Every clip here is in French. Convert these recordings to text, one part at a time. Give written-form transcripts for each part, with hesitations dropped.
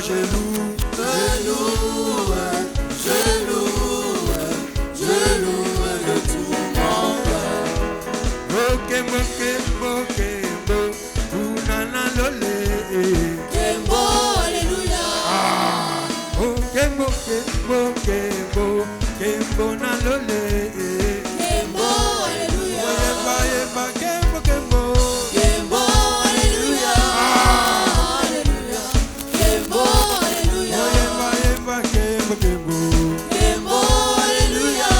je loue, de tout mon cœur. Kembo, Kembo, Kembo, Unana Lole. Kembo, alléluia. Oh, Kembo, Kembo, Kembo, Kembo na Lole. Kembo, alléluia. Yeba, yeba, Kembo, Kembo. Kembo, alléluia. Alléluia. Kembo, alléluia. Yeba, yeba, Kembo, Kembo. Kembo, alléluia.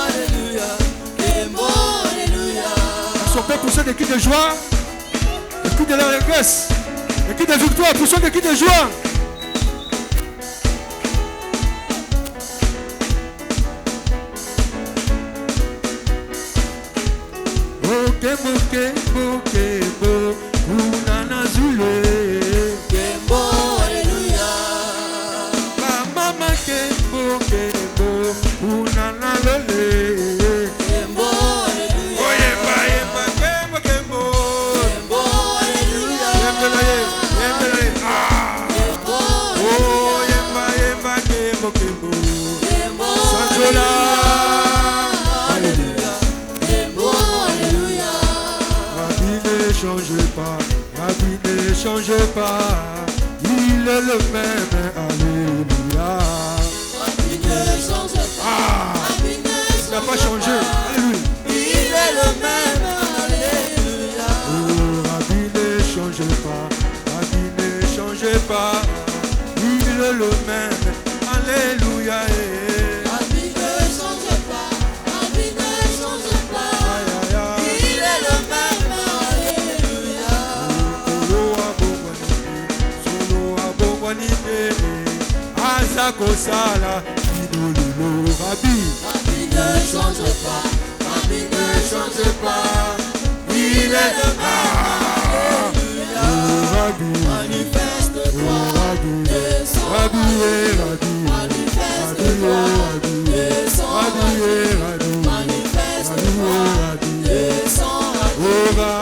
Alléluia. Kembo, alléluia. Son peuple pour ceux de cris de joie, le cri de l'allégresse, le cri de victoire, pour ceux de cris de joie. Kembo, Kembo, Kembo, Unana Zule. Kembo, alléluia. Mama Kembo, Kembo, Unana Lole. Kembo, alléluia. Oh yeba, yeba, Kembo, Kembo. Kembo, alléluia. Yembele, yembele. Kembo, Oh yeba, yeba, Kembo, Kembo. Kembo, Sanjola. alléluia. Kembo, alléluia. La vie ne change pas, la vie ne change pas. Il est le même, alléluia. La vie ne change pas. La vie ne Il n'a pas changé, alléluia. Il est le même, alléluia. Oh, la vie ne change pas, la vie ne change pas. Il est le même, alléluia. La vie ne change pas. La vie ne change pas. Aïe, aïe, aïe. Il est le même, alléluia. Solo abongwanite, azako sala, idololo rabi. La vie ne change pas. La vie ne change pas. Il est le même, Rabi, manifeste-toi. Rabi, Descends, Rabi, Rabi, manifeste-toi. Descends, manifeste-toi. Descends, oh Rabi,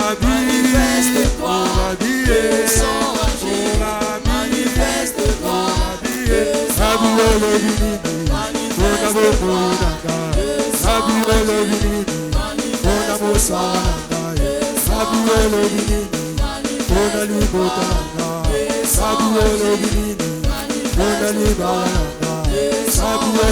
manifeste-toi. oh Rabi, Descends, manifeste-toi.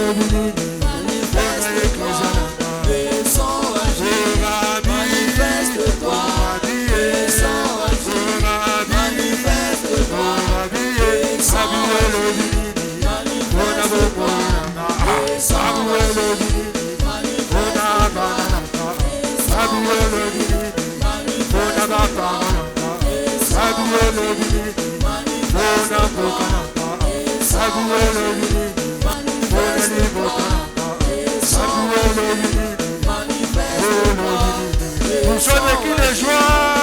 Rabi, Pour ceux qui les joie.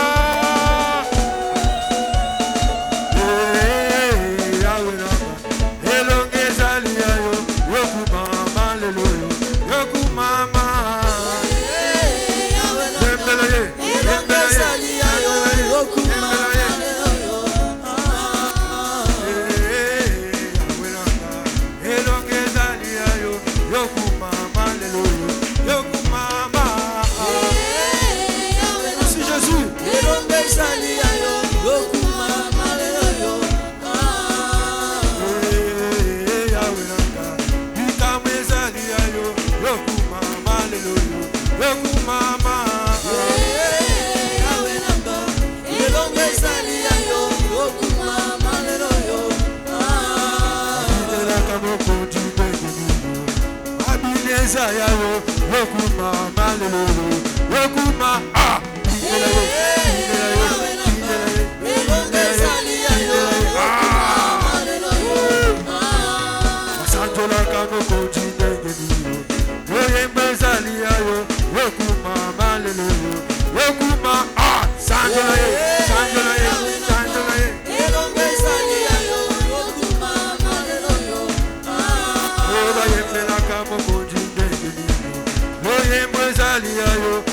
Yo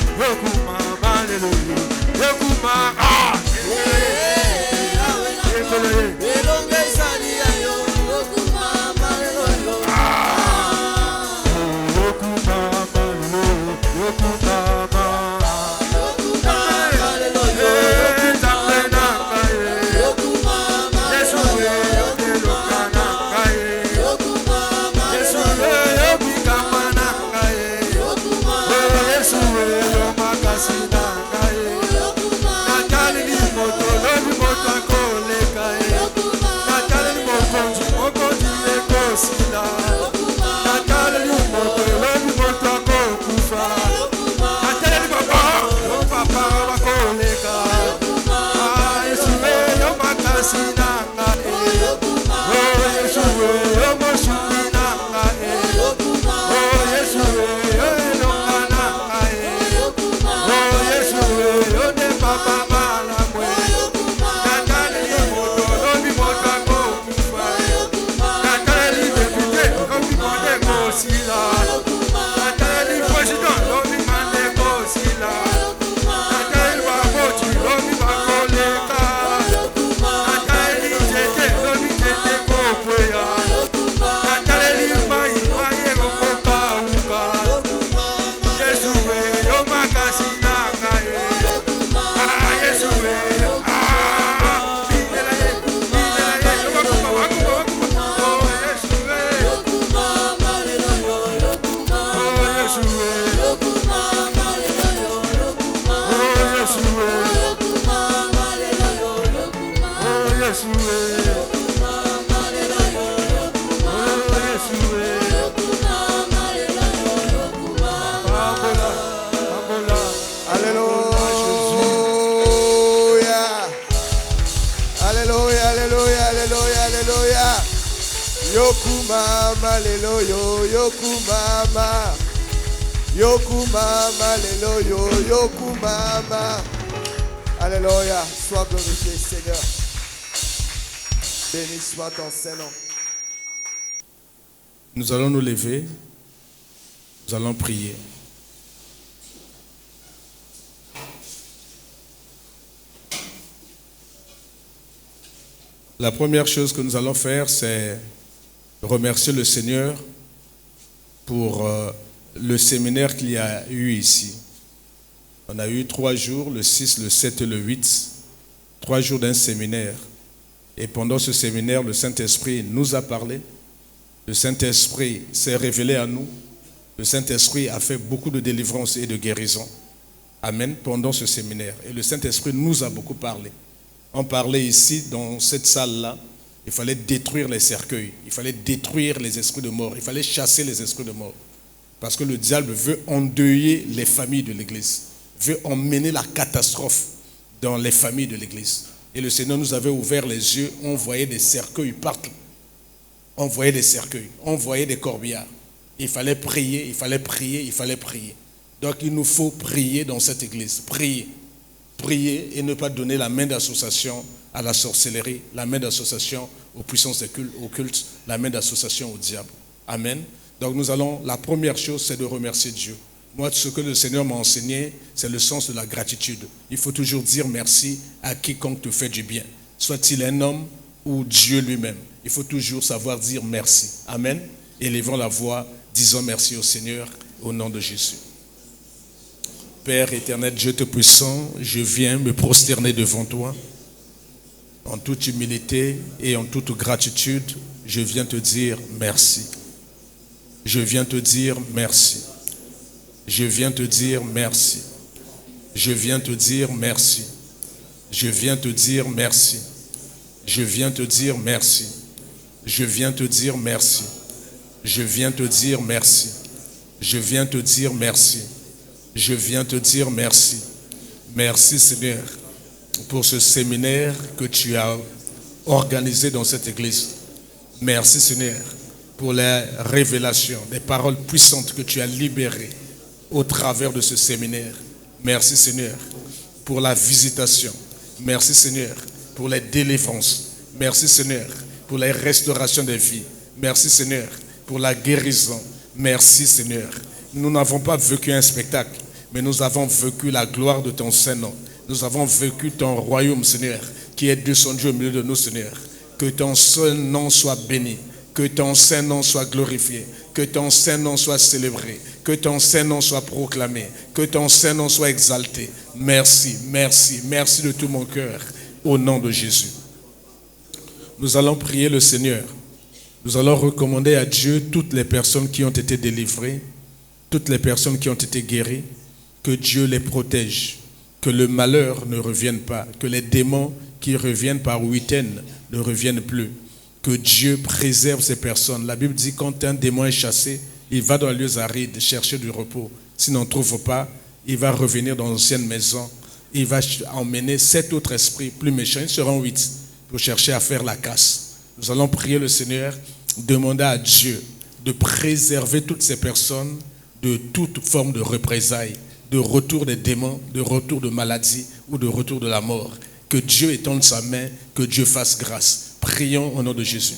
Yokumama lelo yo, yokumama. Yokumama lelo yo, yokumama. Alléluia, sois glorifié Seigneur. Béni soit ton Saint-Nom. Nous allons nous lever, nous allons prier. La première chose que nous allons faire, c'est remercier le Seigneur pour le séminaire qu'il y a eu ici. On a eu 3 jours, le 6, le 7 et le 8, 3 jours d'un séminaire. Et pendant ce séminaire, le Saint-Esprit nous a parlé. Le Saint-Esprit s'est révélé à nous. Le Saint-Esprit a fait beaucoup de délivrance et de guérison. Amen, pendant ce séminaire. Et le Saint-Esprit nous a beaucoup parlé. On parlait ici, dans cette salle-là, il fallait détruire les cercueils. Il fallait détruire les esprits de mort. Il fallait chasser les esprits de mort. Parce que le diable veut endeuiller les familles de l'Église. Veut emmener la catastrophe dans les familles de l'Église. Et le Seigneur nous avait ouvert les yeux. On voyait des cercueils partout. On voyait des cercueils. On voyait des corbillards. Il fallait prier, il fallait prier, il fallait prier. Donc il nous faut prier dans cette église. Prier. Prier et ne pas donner la main d'association à la sorcellerie, la main d'association aux puissances occultes, la main d'association au diable. Amen. Donc nous allons, la première chose, c'est de remercier Dieu. Moi, ce que le Seigneur m'a enseigné, c'est le sens de la gratitude. Il faut toujours dire merci à quiconque te fait du bien. Soit-il un homme ou Dieu lui-même. Il faut toujours savoir dire merci. Amen. Élevons la voix, disons merci au Seigneur au nom de Jésus. Père éternel, Dieu Tout-Puissant, je viens me prosterner devant toi. En toute humilité et en toute gratitude, je viens te dire merci. Je viens te dire merci. Je viens te dire merci. Je viens te dire merci. Je viens te dire merci. Je viens te dire merci. Je viens te dire merci. Je viens te dire merci. Je viens te dire merci. Je viens te dire merci. Merci Seigneur pour ce séminaire que tu as organisé dans cette église. Merci Seigneur pour les révélations, les paroles puissantes que tu as libérées au travers de ce séminaire. Merci Seigneur pour la visitation. Merci Seigneur pour les délivrances. Merci Seigneur pour les restaurations des vies. Merci Seigneur pour la guérison. Merci Seigneur. Nous n'avons pas vécu un spectacle, mais nous avons vécu la gloire de ton Saint-Nom. Nous avons vécu ton royaume, Seigneur, qui est descendu au milieu de nous, Seigneur. Que ton saint nom soit béni. Que ton saint nom soit glorifié. Que ton saint nom soit célébré. Que ton saint nom soit proclamé. Que ton saint nom soit exalté. Merci, merci, merci de tout mon cœur. Au nom de Jésus. Nous allons prier le Seigneur. Nous allons recommander à Dieu toutes les personnes qui ont été délivrées, toutes les personnes qui ont été guéries, que Dieu les protège, que le malheur ne revienne pas, que les démons qui reviennent par huitaine ne reviennent plus, que Dieu préserve ces personnes. La Bible dit que quand un démon est chassé, il va dans les lieux arides chercher du repos. S'il n'en trouve pas, il va revenir dans l'ancienne maison. Il va emmener 7 autres esprits plus méchants, ils seront 8, pour chercher à faire la casse. Nous allons prier le Seigneur, demander à Dieu de préserver toutes ces personnes de toute forme de représailles, de retour des démons, de retour de maladie ou de retour de la mort. Que Dieu étende sa main, que Dieu fasse grâce. Prions au nom de Jésus.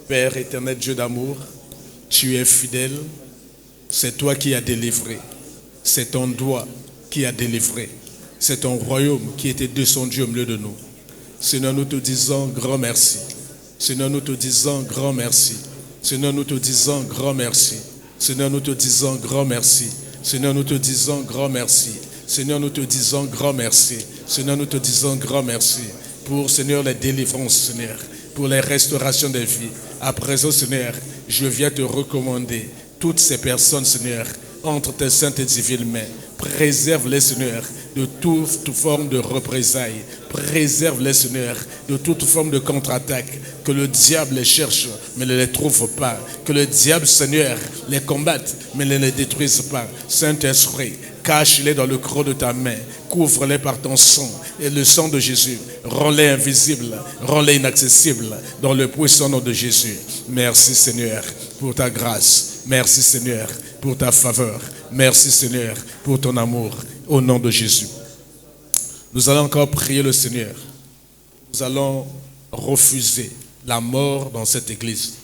Père éternel, Dieu d'amour, tu es fidèle, c'est toi qui as délivré, c'est ton doigt qui a délivré, c'est ton royaume qui était descendu au milieu de nous. Seigneur, nous te disons grand merci. Seigneur, nous te disons grand merci. Seigneur, nous te disons grand merci. Seigneur, nous te disons grand merci. Seigneur, nous te disons grand merci. Seigneur, nous te disons grand merci. Seigneur, nous te disons grand merci pour, Seigneur, les délivrances, Seigneur, pour les restaurations des vies. À présent, Seigneur, je viens te recommander toutes ces personnes, Seigneur, entre tes saintes et divines mains. Préserve-les, Seigneur, de toute forme de représailles. Préserve-les, Seigneur, de toute forme de contre-attaque. Que le diable les cherche, mais ne les trouve pas. Que le diable, Seigneur, les combatte, mais ne les détruise pas. Saint-Esprit, cache-les dans le creux de ta main. Couvre-les par ton sang. Et le sang de Jésus, rends-les invisibles, rends-les inaccessibles dans le puissant nom de Jésus. Merci, Seigneur, pour ta grâce. Merci, Seigneur, pour ta faveur. Merci, Seigneur, pour ton amour. Au nom de Jésus. Nous allons encore prier le Seigneur. Nous allons refuser la mort dans cette église.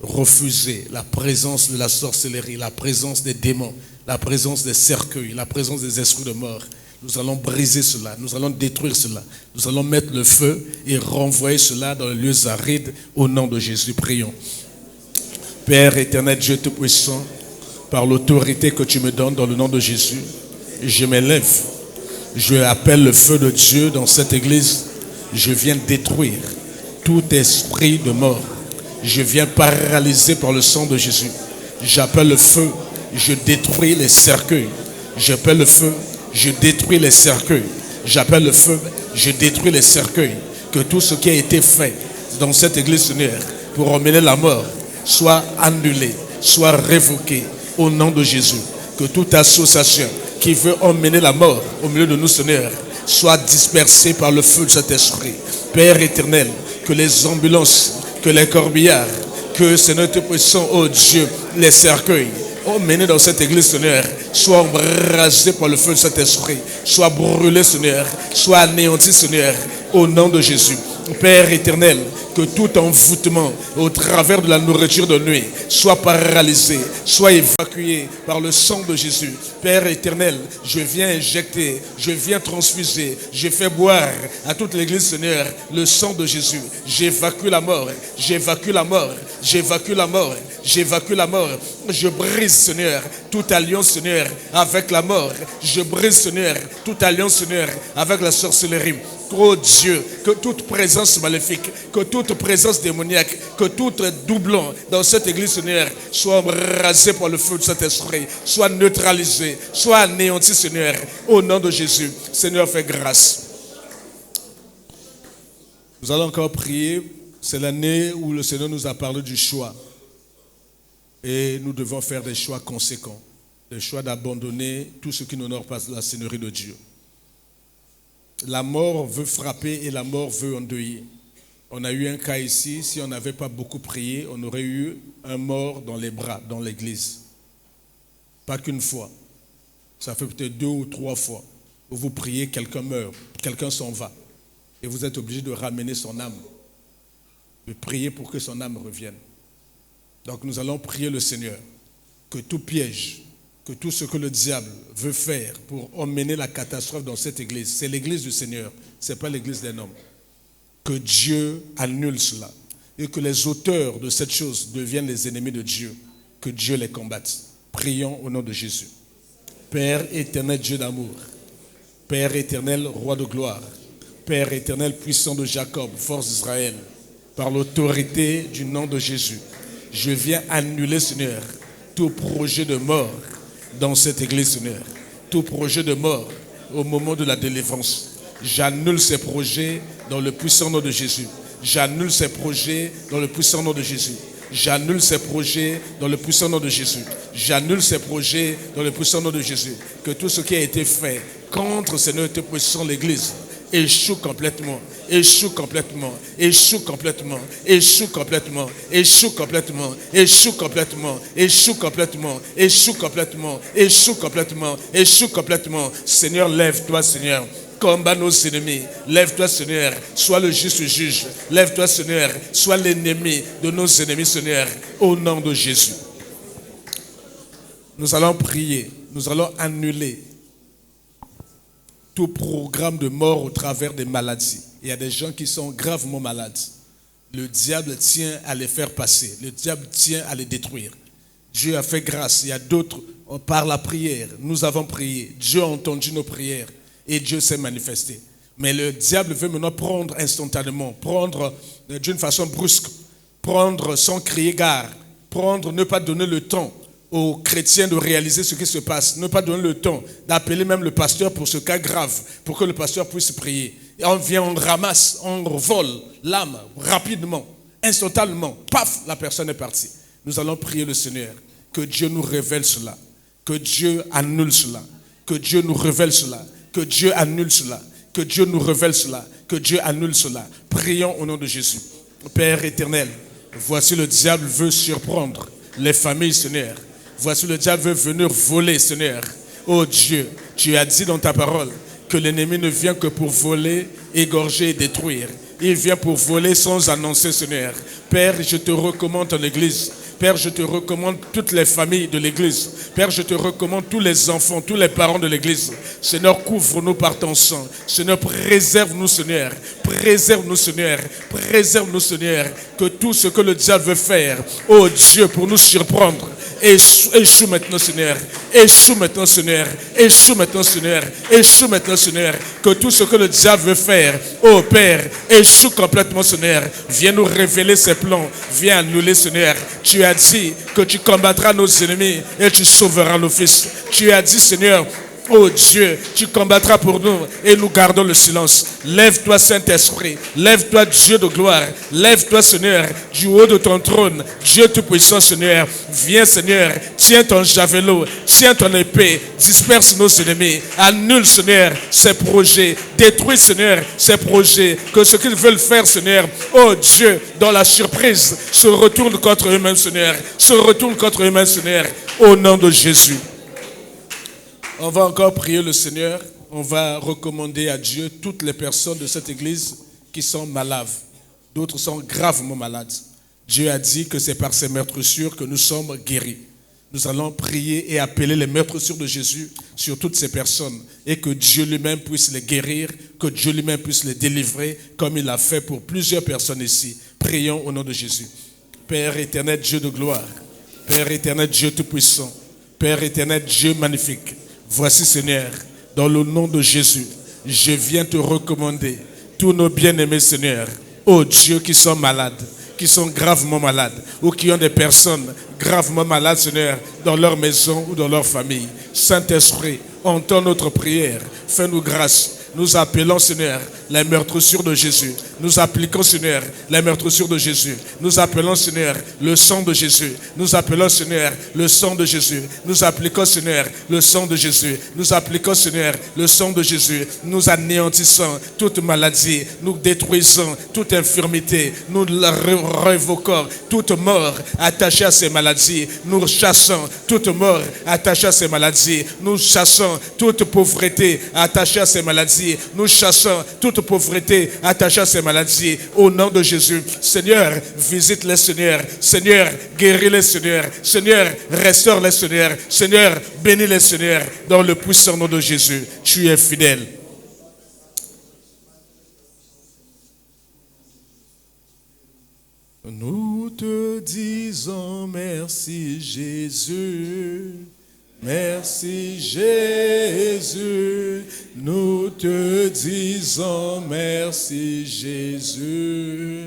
Refuser la présence de la sorcellerie, la présence des démons, la présence des cercueils, la présence des esprits de mort. Nous allons briser cela, nous allons détruire cela. Nous allons mettre le feu et renvoyer cela dans les lieux arides. Au nom de Jésus, prions. Père éternel, Dieu Tout-Puissant, par l'autorité que tu me donnes dans le nom de Jésus, je m'élève. Je appelle le feu de Dieu dans cette église. Je viens détruire tout esprit de mort. Je viens paralyser par le sang de Jésus. J'appelle le feu. Je détruis les cercueils. J'appelle le feu. Je détruis les cercueils. J'appelle le feu. Je détruis les cercueils. Que tout ce qui a été fait dans cette église, Seigneur, pour emmener la mort, soit annulé, soit révoqué au nom de Jésus. Que toute association qui veut emmener la mort au milieu de nous, Seigneur, soit dispersée par le feu de cet esprit. Père éternel, que les ambulances, que les corbillards, que Seigneur Tout-Puissant, oh Dieu, les cercueils emmenés dans cette église, Seigneur, soient embrasés par le feu de cet esprit, soient brûlés, Seigneur, soient anéantis, Seigneur, au nom de Jésus. Père éternel, que tout envoûtement au travers de la nourriture de nuit soit paralysé, soit évacué par le sang de Jésus. Père éternel, je viens injecter, je viens transfuser, je fais boire à toute l'église, Seigneur, le sang de Jésus. J'évacue la mort, j'évacue la mort, j'évacue la mort, j'évacue la mort. Je brise, Seigneur, toute alliance, Seigneur, avec la mort. Je brise, Seigneur, toute alliance, Seigneur, avec la sorcellerie. Oh Dieu, que toute présence maléfique, que toute présence démoniaque, que tout doublon dans cette église, Seigneur, soit embrasé par le feu de cet esprit, soit neutralisé, soit anéanti, Seigneur, au nom de Jésus. Seigneur, fais grâce. Nous allons encore prier. C'est l'année où le Seigneur nous a parlé du choix. Et nous devons faire des choix conséquents. Des choix d'abandonner tout ce qui n'honore pas la Seigneurie de Dieu. La mort veut frapper et la mort veut endeuiller. On a eu un cas ici, si on n'avait pas beaucoup prié, on aurait eu un mort dans les bras, dans l'église. Pas qu'une fois. Ça fait peut-être 2 ou 3 fois. Où vous priez, quelqu'un meurt, quelqu'un s'en va. Et vous êtes obligé de ramener son âme. De prier pour que son âme revienne. Donc nous allons prier le Seigneur. Que tout piège que tout ce que le diable veut faire pour emmener la catastrophe dans cette église, c'est l'église du Seigneur, ce n'est pas l'église d'un homme. Que Dieu annule cela et que les auteurs de cette chose deviennent les ennemis de Dieu, que Dieu les combatte. Prions au nom de Jésus. Père éternel, Dieu d'amour, Père éternel, roi de gloire, Père éternel, puissant de Jacob, force d'Israël, par l'autorité du nom de Jésus, je viens annuler, Seigneur, tout projet de mort dans cette église, Seigneur. Tout projet de mort au moment de la délivrance. J'annule ces projets dans le puissant nom de Jésus. J'annule ces projets dans le puissant nom de Jésus. J'annule ces projets dans le puissant nom de Jésus. J'annule ces projets dans le puissant nom de Jésus. Que tout ce qui a été fait contre, Seigneur, te puissant l'église échoue complètement, échoue complètement, échoue complètement, échoue complètement, échoue complètement, échoue complètement, échoue complètement, échoue complètement, échoue complètement, échoue complètement. Seigneur, lève-toi, Seigneur. Combat nos ennemis. Lève-toi, Seigneur. Sois le juste juge. Lève-toi, Seigneur. Sois l'ennemi de nos ennemis, Seigneur. Au nom de Jésus. Nous allons prier. Nous allons annuler tout programme de mort au travers des maladies. Il y a des gens qui sont gravement malades. Le diable tient à les faire passer. Le diable tient à les détruire. Dieu a fait grâce. Il y a d'autres, par la prière, nous avons prié. Dieu a entendu nos prières et Dieu s'est manifesté. Mais le diable veut maintenant prendre instantanément, prendre d'une façon brusque, prendre sans crier gare, prendre, ne pas donner le temps aux chrétiens de réaliser ce qui se passe, ne pas donner le temps d'appeler même le pasteur pour ce cas grave, pour que le pasteur puisse prier. Et on vient, on ramasse, on vole l'âme rapidement, instantanément, paf, la personne est partie. Nous allons prier le Seigneur, que Dieu nous révèle cela, que Dieu annule cela, que Dieu nous révèle cela, que Dieu annule cela, que Dieu nous révèle cela, que Dieu annule cela. Prions au nom de Jésus. Père éternel, voici le diable veut surprendre les familles, Seigneur. Voici le diable veut venir voler, Seigneur. Oh Dieu, tu as dit dans ta parole que l'ennemi ne vient que pour voler, égorger et détruire. Il vient pour voler sans annoncer, Seigneur. Père, je te recommande ton église. Père, je te recommande toutes les familles de l'église. Père, je te recommande tous les enfants, tous les parents de l'église. Seigneur, couvre-nous par ton sang. Seigneur, préserve-nous, Seigneur. Préserve-nous, Seigneur. Préserve-nous, Seigneur. Que tout ce que le diable veut faire, oh Dieu, pour nous surprendre, échoue maintenant, Seigneur. Échoue maintenant, Seigneur. Échoue maintenant, Seigneur. Échoue maintenant, Seigneur. Que tout ce que le diable veut faire, oh Père, échoue complètement, Seigneur. Viens nous révéler ses plans. Viens annuler, Seigneur. Tu as dit que tu combattras nos ennemis et tu sauveras nos fils. Tu as dit, Seigneur, oh Dieu, tu combattras pour nous et nous gardons le silence. Lève-toi, Saint-Esprit. Lève-toi, Dieu de gloire. Lève-toi, Seigneur, du haut de ton trône. Dieu tout-puissant, Seigneur. Viens, Seigneur. Tiens ton javelot. Tiens ton épée. Disperse nos ennemis. Annule, Seigneur, ces projets. Détruis, Seigneur, ces projets. Que ce qu'ils veulent faire, Seigneur, oh Dieu, dans la surprise, se retourne contre eux-mêmes, Seigneur. Se retourne contre eux-mêmes, Seigneur. Au nom de Jésus. On va encore prier le Seigneur. On va recommander à Dieu toutes les personnes de cette église qui sont malades. D'autres sont gravement malades. Dieu a dit que c'est par ces meurtrissures que nous sommes guéris. Nous allons prier et appeler les meurtrissures de Jésus sur toutes ces personnes et que Dieu lui-même puisse les guérir, que Dieu lui-même puisse les délivrer comme il l'a fait pour plusieurs personnes ici. Prions au nom de Jésus. Père éternel, Dieu de gloire. Père éternel, Dieu tout-puissant. Père éternel, Dieu magnifique. Voici, Seigneur, dans le nom de Jésus, je viens te recommander tous nos bien-aimés, Seigneur, ô Dieu, qui sont malades, qui sont gravement malades, ou qui ont des personnes gravement malades, Seigneur, dans leur maison ou dans leur famille. Saint-Esprit, entends notre prière, fais-nous grâce. Nous appelons, Seigneur, les meurtrissures de Jésus. Nous appliquons, Seigneur, les meurtrissures de Jésus. Nous appelons, Seigneur, le sang de Jésus. Nous appelons, Seigneur, le sang de Jésus. Nous appliquons, Seigneur, le sang de Jésus. Nous appliquons, Seigneur, le sang de Jésus. Nous anéantissons toute maladie. Nous détruisons toute infirmité. Nous la révoquons toute mort attachée à ces maladies. Nous chassons toute mort attachée à ces maladies. Nous chassons toute pauvreté attachée à ces maladies. maladies. Nous chassons toute pauvreté attachée à ces maladies. Au nom de Jésus. Seigneur, visite-les, Seigneur. Seigneur, guéris-les, Seigneur. Seigneur, restaure-les, Seigneur. Seigneur, bénis-les, Seigneur. Dans le puissant nom de Jésus. Tu es fidèle. Nous te disons merci, Jésus. Merci Jésus, nous te disons merci Jésus.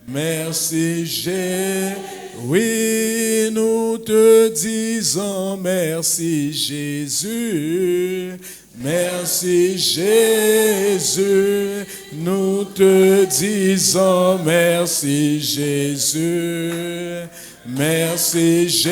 Merci Jésus, oui, nous te disons merci Jésus. Merci Jésus, nous te disons merci Jésus. Merci Jésus,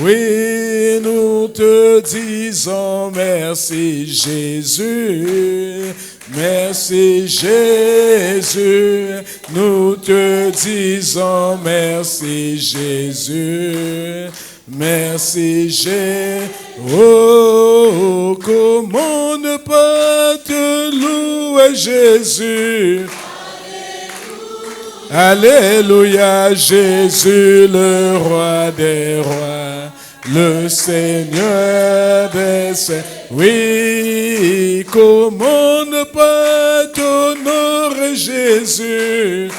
oui, nous te disons merci Jésus. Merci Jésus, nous te disons merci Jésus. Merci Jésus, oh, comment ne pas te louer Jésus. Alléluia, Jésus, le roi des rois, le Seigneur des seigneurs. Oui, comment ne pas t'honorer, Jésus.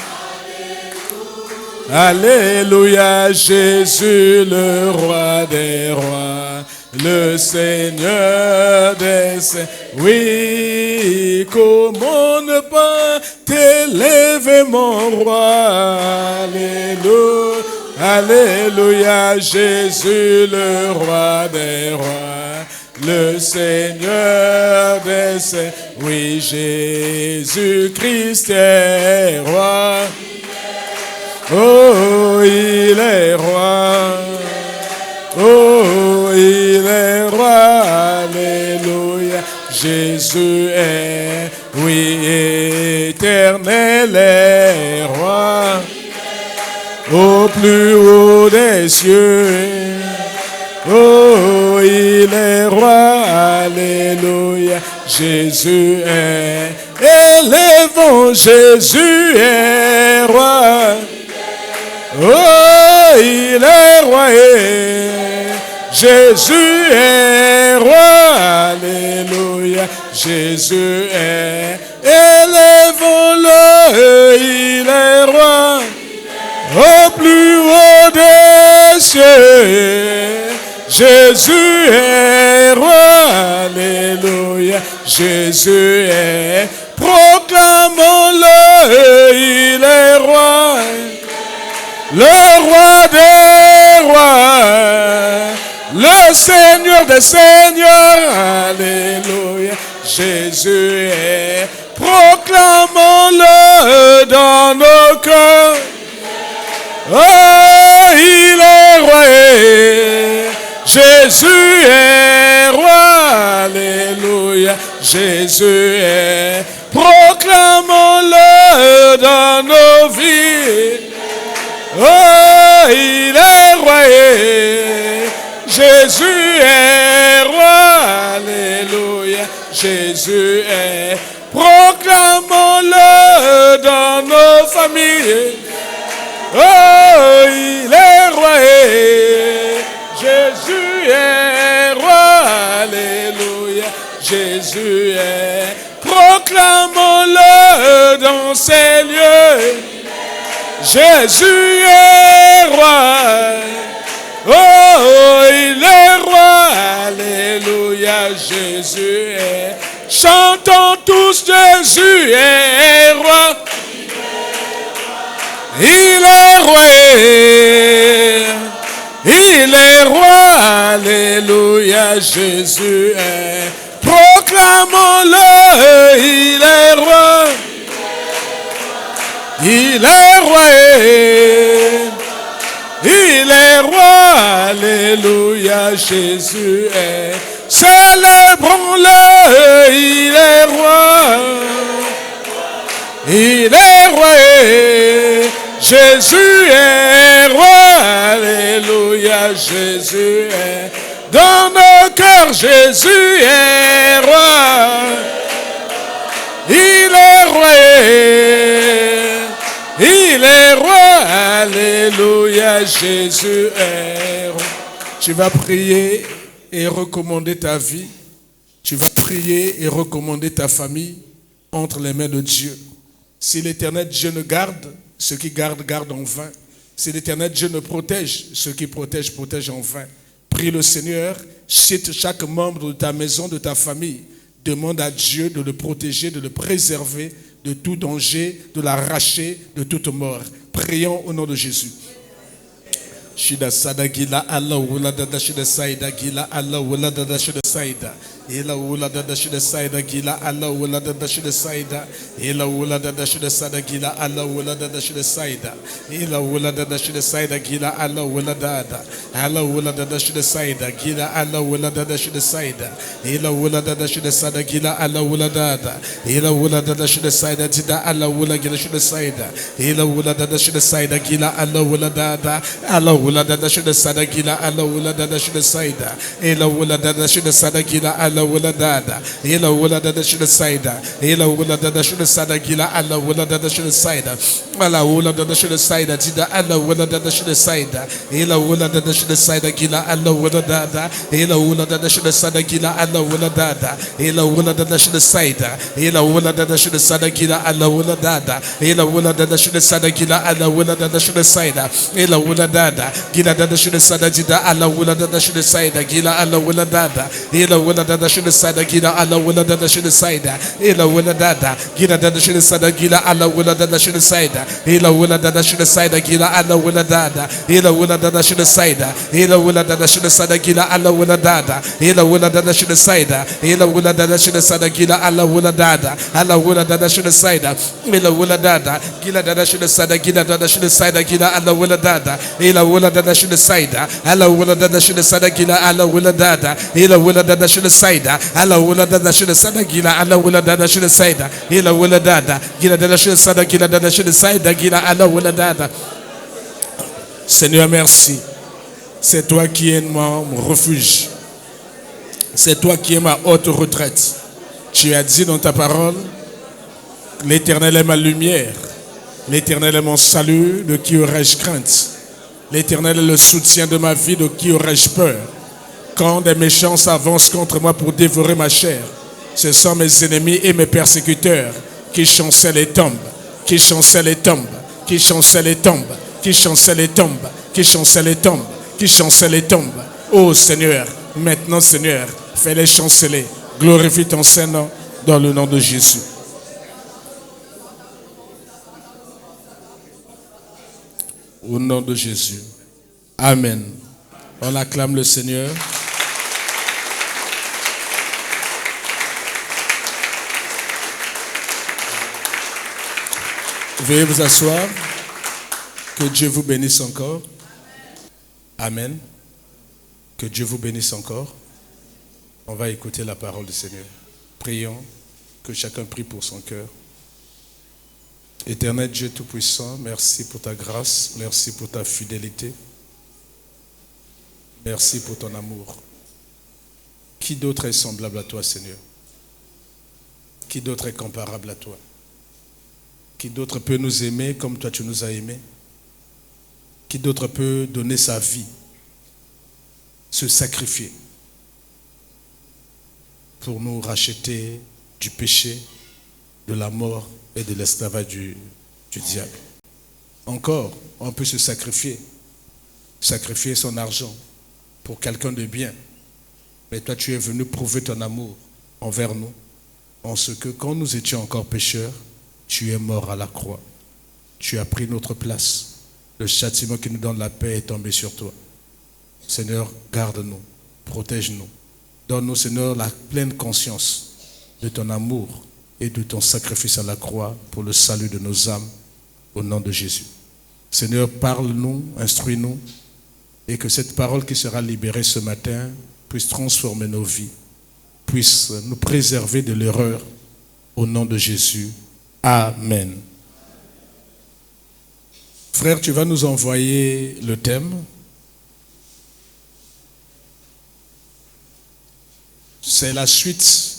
Alléluia, Jésus, le roi des rois, le Seigneur des seigneurs. Oui, comment ne pas t'élever, mon roi. Alléluia, alléluia, Jésus, le roi des rois, le Seigneur des seigneurs. Oui, Jésus-Christ est roi. Oh, il est roi. Oh, il est roi. Alléluia. Jésus est, oui, éternel est roi. Au plus haut des cieux. Oh, il est roi. Alléluia. Jésus est, élevons, Jésus est roi. Oh, il est roi, Jésus est roi, alléluia, Jésus est, élevons-le, il est roi, au plus haut des cieux, Jésus est roi, alléluia, Jésus est, proclamons-le, il est roi. Le roi des rois, le Seigneur des seigneurs, alléluia, Jésus est, proclamons-le dans nos cœurs. Oh, il est roi, Jésus est roi, alléluia, Jésus est, proclamons-le dans nos vies. Oh, il est roi, Jésus est roi, alléluia, Jésus est, proclamons-le dans nos familles. Oh, il est roi, Jésus est roi, alléluia, Jésus est, proclamons-le dans ces lieux. Jésus est roi, oh, il est roi, alléluia, Jésus est, chantons tous, Jésus est roi, il est roi, il est roi, alléluia, Jésus est, proclamons-le, il est roi. Il est roi, il est roi, alléluia, Jésus est, célébrons-le, il est roi, il est roi, Jésus est roi, alléluia, Jésus est, dans nos cœurs, Jésus est roi. Alléluia, Jésus est roi. Tu vas prier et recommander ta vie. Tu vas prier et recommander ta famille entre les mains de Dieu. Si l'Éternel Dieu ne garde, ceux qui gardent, gardent en vain. Si l'Éternel Dieu ne protège, ceux qui protègent, protègent en vain. Prie le Seigneur, cite chaque membre de ta maison, de ta famille. Demande à Dieu de le protéger, de le préserver de tout danger, de l'arracher de toute mort. Prions au nom de Jésus. Shida sada gila Allah wula da shida saida gila Allah wula da shida saida ila wula da shida saida gila Allah wula da shida saida ila wula da shida sada gila Allah wula da shida saida ila wula da shida saida gila Allah wula da Allah wula da shida saida gila Allah wula da shida saida ila wula da shida sada gila Allah wula da ila wula da shida saida tida Allah wula gila shida saida ila wula da shida saida gila Allah wula da Allah wula da shida sada gila Allah wula da shida saida ila wula da shida sada gila Allah wula da ila wula da shida saida ila wula da shida sada gila Allah wula da shida saida ala wula da shida saida tida Allah wula da shida saida ila wula da shida saida gila Allah wula da ila wula da shida sada gila Allah wula da ila wula da shida saida ila wula da shida sada gila Allah wula da ila wula da shida sada gila Allah wula da shida saida ila wula da gila da shida sada jida Allah wula da shida saida gila Allah wula da ila wula da shida sada gila Allah wula da shida saida ila wula da gila da shida sada gila Allah wula da shida saida ila wula da shida saida gila Allah wula da ila wula da shida saida ila wula da shida sada gila Allah wula da ila wula da shida saida ila wula da shida sada gila Allah wula da Allah wula da shida saida ila wula da gila da shida sada gila da shida saida gila Allah wula da ila wula da shida saida Allah wula da shida sada gila Allah wula da ila wula da shida saida Allah wula da shida sada gila Allah wula da shida saida ila wula da gila da shida sada gila da shida saida gila Allah wula da. Seigneur, merci. C'est toi qui es mon refuge. C'est toi qui es ma haute retraite. Tu as dit dans ta parole, l'Éternel est ma lumière. L'Éternel est mon salut, de qui aurais-je crainte? L'Éternel est le soutien de ma vie, de qui aurais-je peur? Quand des méchants s'avancent contre moi pour dévorer ma chair, ce sont mes ennemis et mes persécuteurs qui chancellent et tombent, qui chancellent et tombent, qui chancellent et tombent, qui chancellent et tombent, qui chancellent et tombent, qui chancellent et tombent. Oh Seigneur, maintenant Seigneur, fais-les chanceler. Glorifie ton Saint-Nom dans le nom de Jésus. Au nom de Jésus. Amen. On acclame le Seigneur. Veuillez vous asseoir. Que Dieu vous bénisse encore. Amen. Que Dieu vous bénisse encore. On va écouter la parole du Seigneur. Prions. Que chacun prie pour son cœur. Éternel Dieu Tout-Puissant, merci pour ta grâce, merci pour ta fidélité, merci pour ton amour. Qui d'autre est semblable à toi, Seigneur? Qui d'autre est comparable à toi? Qui d'autre peut nous aimer comme toi tu nous as aimés? Qui d'autre peut donner sa vie, se sacrifier pour nous racheter du péché, de la mort et de l'esclavage du diable? Encore, on peut se sacrifier son argent pour quelqu'un de bien. Mais toi, tu es venu prouver ton amour envers nous, en ce que quand nous étions encore pécheurs, tu es mort à la croix. Tu as pris notre place. Le châtiment qui nous donne la paix est tombé sur toi. Seigneur, garde-nous, protège-nous. Donne-nous, Seigneur, la pleine conscience de ton amour et de ton sacrifice à la croix pour le salut de nos âmes, au nom de Jésus. Seigneur, parle-nous, instruis-nous, et que cette parole qui sera libérée ce matin puisse transformer nos vies, puisse nous préserver de l'erreur, au nom de Jésus. Amen. Frère, tu vas nous envoyer le thème. C'est la suite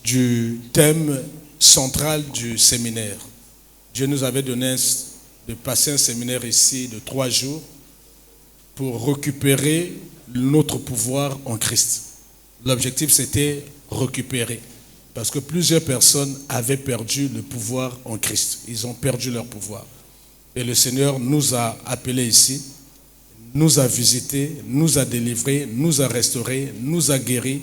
du thème central du séminaire. Dieu nous avait donné de passer un séminaire ici de 3 jours pour récupérer notre pouvoir en Christ. L'objectif, c'était récupérer. Parce que plusieurs personnes avaient perdu le pouvoir en Christ. Ils ont perdu leur pouvoir. Et le Seigneur nous a appelés ici, nous a visités, nous a délivrés, nous a restaurés, nous a guéris,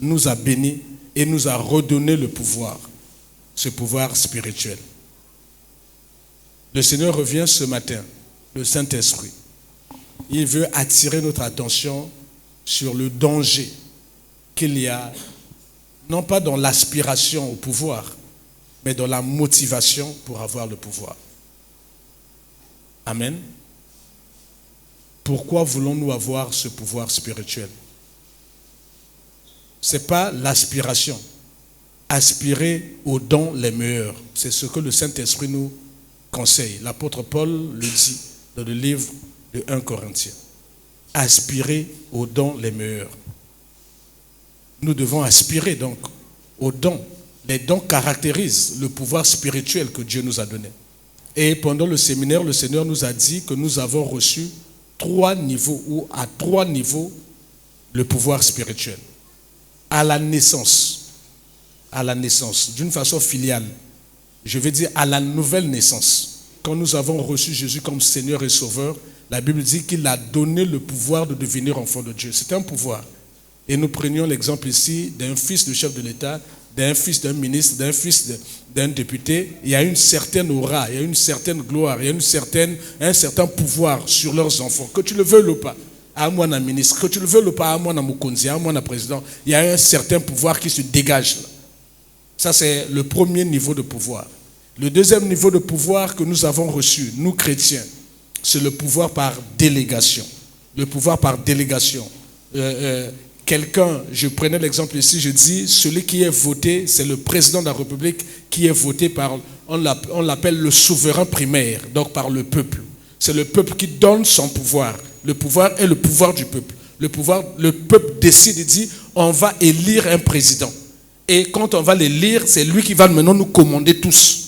nous a bénis et nous a redonné le pouvoir, ce pouvoir spirituel. Le Seigneur revient ce matin, le Saint-Esprit. Il veut attirer notre attention sur le danger qu'il y a, non pas dans l'aspiration au pouvoir, mais dans la motivation pour avoir le pouvoir. Amen. Pourquoi voulons-nous avoir ce pouvoir spirituel? Ce n'est pas l'aspiration. Aspirer aux dons les meilleurs. C'est ce que le Saint-Esprit nous conseille. L'apôtre Paul le dit dans le livre de 1 Corinthiens. Aspirer aux dons les meilleurs. Nous devons aspirer donc aux dons. Les dons caractérisent le pouvoir spirituel que Dieu nous a donné. Et pendant le séminaire, le Seigneur nous a dit que nous avons reçu 3 niveaux, ou à 3 niveaux, le pouvoir spirituel. À la naissance, d'une façon filiale, je vais dire à la nouvelle naissance. Quand nous avons reçu Jésus comme Seigneur et Sauveur, la Bible dit qu'il a donné le pouvoir de devenir enfant de Dieu. C'est un pouvoir. Et nous prenions l'exemple ici d'un fils de chef de l'État, d'un fils d'un ministre, d'un fils d'un député. Il y a une certaine aura, il y a une certaine gloire, il y a un certain pouvoir sur leurs enfants. Que tu le veuilles ou pas, à moi, un ministre, que tu le veuilles ou pas, à moi, un Mukonzi, à moi, un président, il y a un certain pouvoir qui se dégage là. Ça, c'est le premier niveau de pouvoir. Le deuxième niveau de pouvoir que nous avons reçu, nous chrétiens, c'est le pouvoir par délégation. Le pouvoir par délégation. Quelqu'un, je prenais l'exemple ici, je dis, celui qui est voté, c'est le président de la République qui est voté par, on l'appelle le souverain primaire, donc par le peuple. C'est le peuple qui donne son pouvoir. Le pouvoir est le pouvoir du peuple. Le peuple décide et dit, on va élire un président. Et quand on va l'élire, c'est lui qui va maintenant nous commander tous.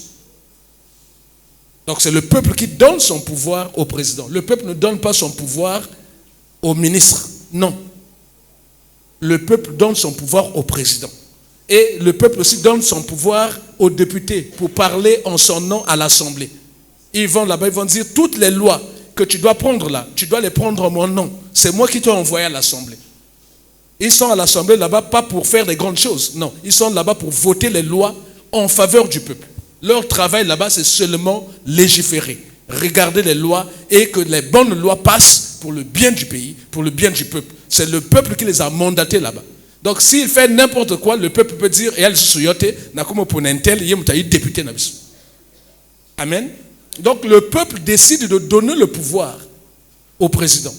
Donc c'est le peuple qui donne son pouvoir au président. Le peuple ne donne pas son pouvoir au ministre. Non. Le peuple donne son pouvoir au président. Et le peuple aussi donne son pouvoir aux députés pour parler en son nom à l'Assemblée. Ils vont là-bas, ils vont dire toutes les lois que tu dois prendre là, tu dois les prendre en mon nom. C'est moi qui t'ai envoyé à l'Assemblée. Ils sont à l'Assemblée là-bas pas pour faire des grandes choses. Non, ils sont là-bas pour voter les lois en faveur du peuple. Leur travail là-bas, c'est seulement légiférer, regarder les lois et que les bonnes lois passent pour le bien du pays, pour le bien du peuple. C'est le peuple qui les a mandatés là-bas. Donc s'il fait n'importe quoi, le peuple peut dire, et elle se souyote, n'a comme pour un tel, il y a député. Amen. Donc le peuple décide de donner le pouvoir au président.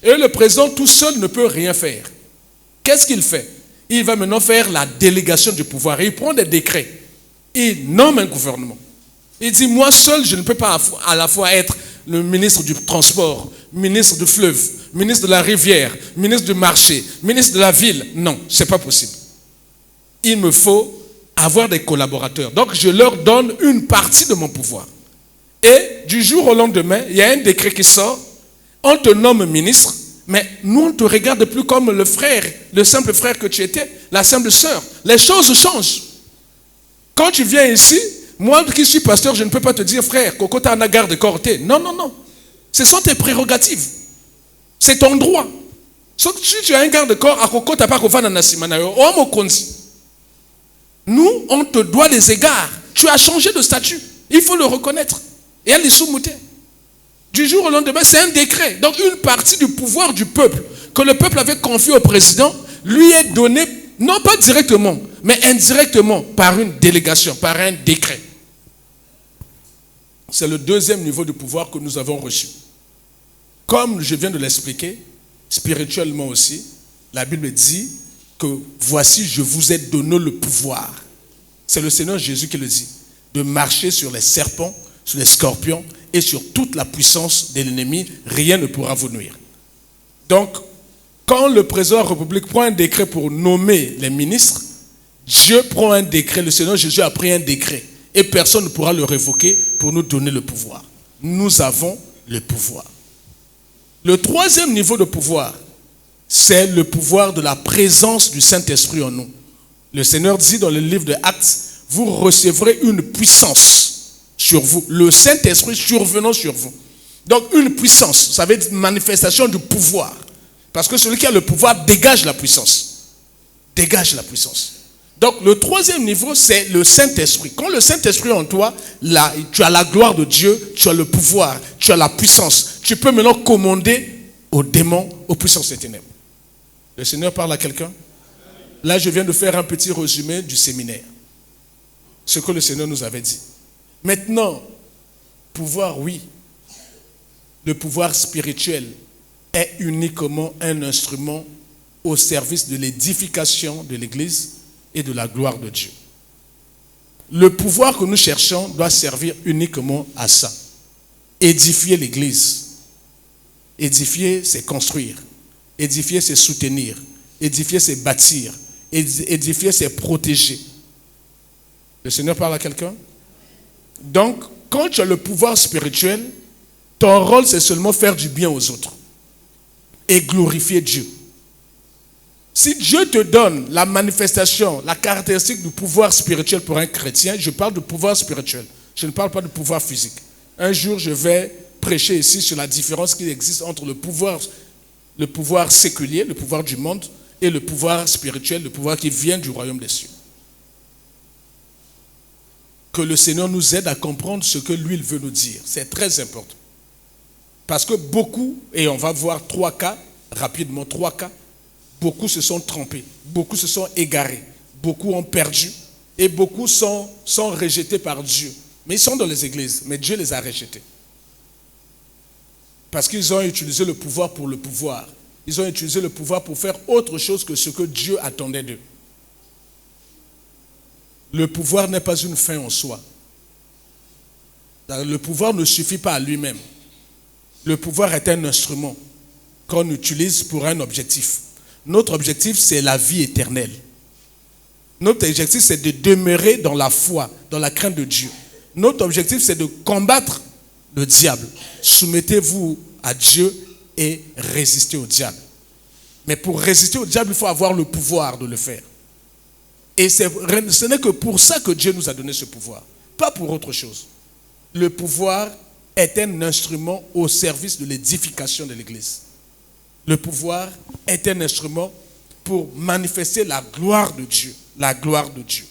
Et le président tout seul ne peut rien faire. Qu'est-ce qu'il fait? Il va maintenant faire la délégation du pouvoir. Il prend des décrets. Il nomme un gouvernement. Il dit, moi seul, je ne peux pas à la fois être le ministre du transport, ministre du fleuve, ministre de la rivière, ministre du marché, ministre de la ville. Non, ce n'est pas possible. Il me faut avoir des collaborateurs. Donc, je leur donne une partie de mon pouvoir. Et du jour au lendemain, il y a un décret qui sort. On te nomme ministre, mais nous, on ne te regarde plus comme le frère, le simple frère que tu étais, la simple sœur. Les choses changent. Quand tu viens ici, moi qui suis pasteur, je ne peux pas te dire, frère, Coco t'as un garde corté. Non, non, non. Ce sont tes prérogatives. C'est ton droit. Si tu as un garde-corps, à Coco t'as pas qu'au Nasimanayo, nous, on te doit les égards. Tu as changé de statut. Il faut le reconnaître. Et elle est sous-moutée. Du jour au lendemain, c'est un décret. Donc une partie du pouvoir du peuple que le peuple avait confié au président lui est donnée, non pas directement, mais indirectement par une délégation, par un décret. C'est le deuxième niveau de pouvoir que nous avons reçu. Comme je viens de l'expliquer, spirituellement aussi, la Bible dit que voici, je vous ai donné le pouvoir. C'est le Seigneur Jésus qui le dit, de marcher sur les serpents, sur les scorpions et sur toute la puissance de l'ennemi, rien ne pourra vous nuire. Donc, quand le président de la République prend un décret pour nommer les ministres, Dieu prend un décret, le Seigneur Jésus a pris un décret et personne ne pourra le révoquer pour nous donner le pouvoir. nous avons le pouvoir. Le troisième niveau de pouvoir, c'est le pouvoir de la présence du Saint-Esprit en nous. Le Seigneur dit dans le livre de Actes, vous recevrez une puissance sur vous. Le Saint-Esprit survenant sur vous. Donc une puissance, ça veut dire une manifestation du pouvoir. Parce que celui qui a le pouvoir dégage la puissance. Dégage la puissance. Donc le troisième niveau, c'est le Saint-Esprit. Quand le Saint-Esprit est en toi, là, tu as la gloire de Dieu, tu as le pouvoir, tu as la puissance. Tu peux maintenant commander aux démons, aux puissances des ténèbres. Le Seigneur parle à quelqu'un? Là, je viens de faire un petit résumé du séminaire. Ce que le Seigneur nous avait dit. Maintenant, pouvoir, oui. Le pouvoir spirituel est uniquement un instrument au service de l'édification de l'Église et de la gloire de Dieu. Le pouvoir que nous cherchons doit servir uniquement à ça. Édifier l'Église. Édifier, c'est construire. Édifier, c'est soutenir. Édifier, c'est bâtir. Édifier, c'est protéger. Le Seigneur parle à quelqu'un? Donc, quand tu as le pouvoir spirituel, ton rôle, c'est seulement faire du bien aux autres et glorifier Dieu. Si Dieu te donne la manifestation, la caractéristique du pouvoir spirituel pour un chrétien, je parle de pouvoir spirituel, je ne parle pas de pouvoir physique. Un jour, je vais prêcher ici sur la différence qui existe entre le pouvoir séculier, le pouvoir du monde, et le pouvoir spirituel, le pouvoir qui vient du royaume des cieux. Que le Seigneur nous aide à comprendre ce que lui, il veut nous dire. C'est très important. Parce que beaucoup, et on va voir 3 cas, rapidement 3 cas, beaucoup se sont trompés, beaucoup se sont égarés, beaucoup ont perdu, et beaucoup sont rejetés par Dieu. Mais ils sont dans les églises, mais Dieu les a rejetés. Parce qu'ils ont utilisé le pouvoir pour le pouvoir. Ils ont utilisé le pouvoir pour faire autre chose que ce que Dieu attendait d'eux. Le pouvoir n'est pas une fin en soi. Le pouvoir ne suffit pas à lui-même. Le pouvoir est un instrument qu'on utilise pour un objectif. Notre objectif, c'est la vie éternelle. Notre objectif, c'est de demeurer dans la foi, dans la crainte de Dieu. Notre objectif, c'est de combattre le diable. Soumettez-vous à Dieu et résistez au diable. Mais pour résister au diable, il faut avoir le pouvoir de le faire. Et ce n'est que pour ça que Dieu nous a donné ce pouvoir, pas pour autre chose. Le pouvoir est un instrument au service de l'édification de l'Église. Le pouvoir est un instrument pour manifester la gloire de Dieu. La gloire de Dieu.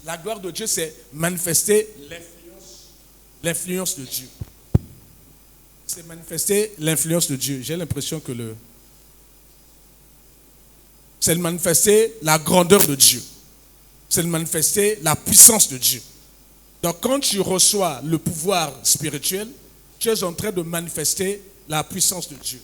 La gloire de Dieu, c'est manifester l'influence de Dieu. C'est manifester l'influence de Dieu. J'ai l'impression que c'est de manifester la grandeur de Dieu. C'est de manifester la puissance de Dieu. Donc quand tu reçois le pouvoir spirituel, tu es en train de manifester la puissance de Dieu.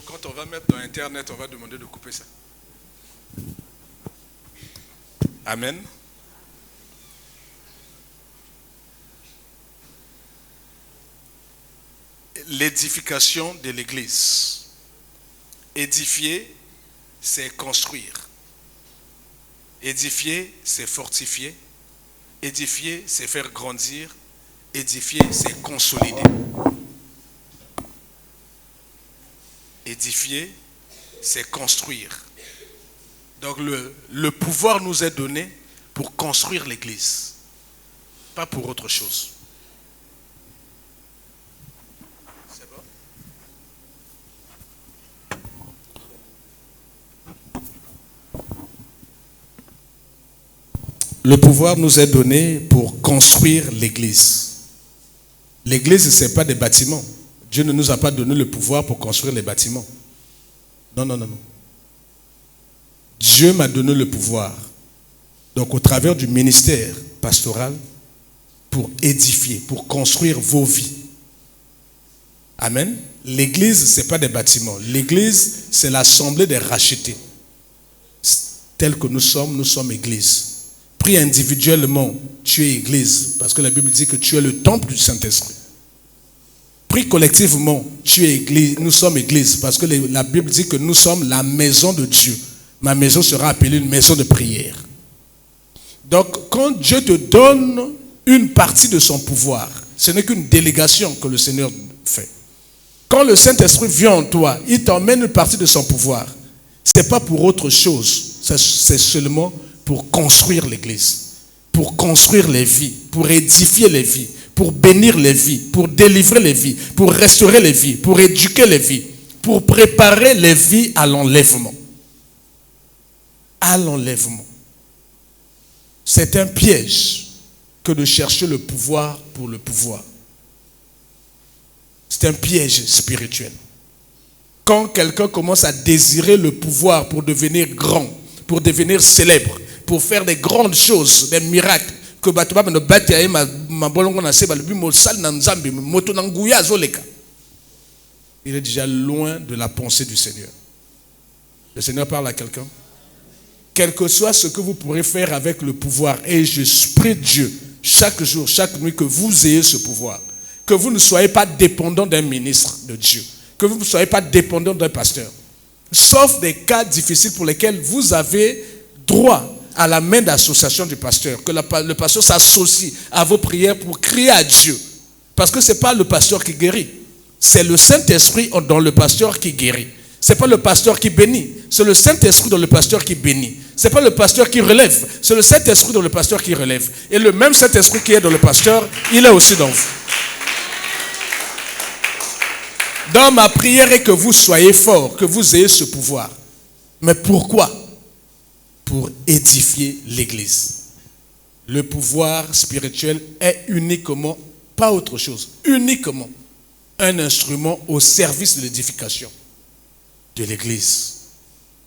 Quand on va mettre dans Internet, on va demander de couper ça. Amen. L'édification de l'Église. Édifier, c'est construire. Édifier, c'est fortifier. Édifier, c'est faire grandir. Édifier, c'est consolider. Édifier, c'est construire. Donc le pouvoir nous est donné pour construire l'Église, pas pour autre chose. C'est bon? Le pouvoir nous est donné pour construire l'Église. L'Église, ce n'est pas des bâtiments. Dieu ne nous a pas donné le pouvoir pour construire les bâtiments. Non, non, non, non. Dieu m'a donné le pouvoir. Donc au travers du ministère pastoral, pour édifier, pour construire vos vies. Amen. L'église, ce n'est pas des bâtiments. L'église, c'est l'assemblée des rachetés. Tel que nous sommes église. Pris individuellement, tu es église. Parce que la Bible dit que tu es le temple du Saint-Esprit. Pris collectivement, tu es église. Nous sommes église. Parce que la Bible dit que nous sommes la maison de Dieu. Ma maison sera appelée une maison de prière. Donc, quand Dieu te donne une partie de son pouvoir, ce n'est qu'une délégation que le Seigneur fait. Quand le Saint-Esprit vient en toi, il t'emmène une partie de son pouvoir. Ce n'est pas pour autre chose, c'est seulement pour construire l'église, pour construire les vies, pour édifier les vies, pour bénir les vies, pour délivrer les vies, pour restaurer les vies, pour éduquer les vies, pour préparer les vies à l'enlèvement. À l'enlèvement. C'est un piège que de chercher le pouvoir pour le pouvoir. C'est un piège spirituel. Quand quelqu'un commence à désirer le pouvoir pour devenir grand, pour devenir célèbre, pour faire des grandes choses, des miracles, que il est déjà loin de la pensée du Seigneur. Le Seigneur parle à quelqu'un. Quel que soit ce que vous pourrez faire avec le pouvoir, et je prie Dieu, chaque jour, chaque nuit, que vous ayez ce pouvoir. Que vous ne soyez pas dépendant d'un ministre de Dieu. Que vous ne soyez pas dépendant d'un pasteur. Sauf des cas difficiles pour lesquels vous avez droit à la main d'association du pasteur. Que le pasteur s'associe à vos prières pour crier à Dieu. Parce que ce n'est pas le pasteur qui guérit. C'est le Saint-Esprit dans le pasteur qui guérit. Ce n'est pas le pasteur qui bénit. C'est le Saint-Esprit dans le pasteur qui bénit. Ce n'est pas le pasteur qui relève. C'est le Saint-Esprit dans le pasteur qui relève. Et le même Saint-Esprit qui est dans le pasteur, il est aussi dans vous. Dans ma prière est que vous soyez forts, que vous ayez ce pouvoir. Mais pourquoi? Pour édifier l'Église. Le pouvoir spirituel est uniquement, pas autre chose, uniquement un instrument au service de l'édification de l'Église.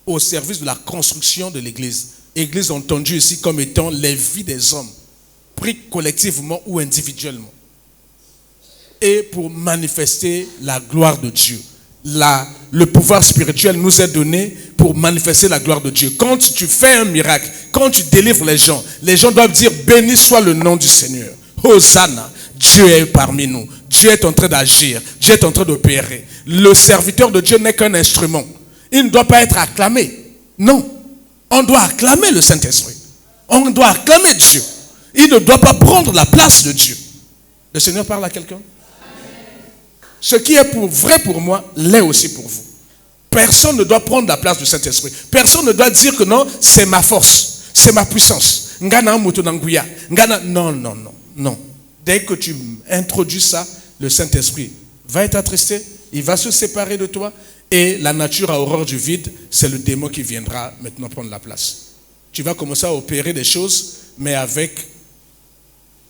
Au service de la construction de l'Église. Église entendue ici comme étant les vies des hommes, pris collectivement ou individuellement. Et pour manifester la gloire de Dieu. Le pouvoir spirituel nous est donné pour manifester la gloire de Dieu. Quand tu fais un miracle, quand tu délivres les gens doivent dire béni soit le nom du Seigneur. Hosanna, Dieu est parmi nous. Dieu est en train d'agir. Dieu est en train d'opérer. Le serviteur de Dieu n'est qu'un instrument. Il ne doit pas être acclamé. Non. On doit acclamer le Saint-Esprit. On doit acclamer Dieu. Il ne doit pas prendre la place de Dieu. Le Seigneur parle à quelqu'un? Ce qui est vrai pour moi, l'est aussi pour vous. Personne ne doit prendre la place du Saint-Esprit. Personne ne doit dire que non, c'est ma force, c'est ma puissance. Non, non, non, non. Dès que tu introduis ça, le Saint-Esprit va être attristé, il va se séparer de toi, et la nature à horreur du vide, c'est le démon qui viendra maintenant prendre la place. Tu vas commencer à opérer des choses, mais avec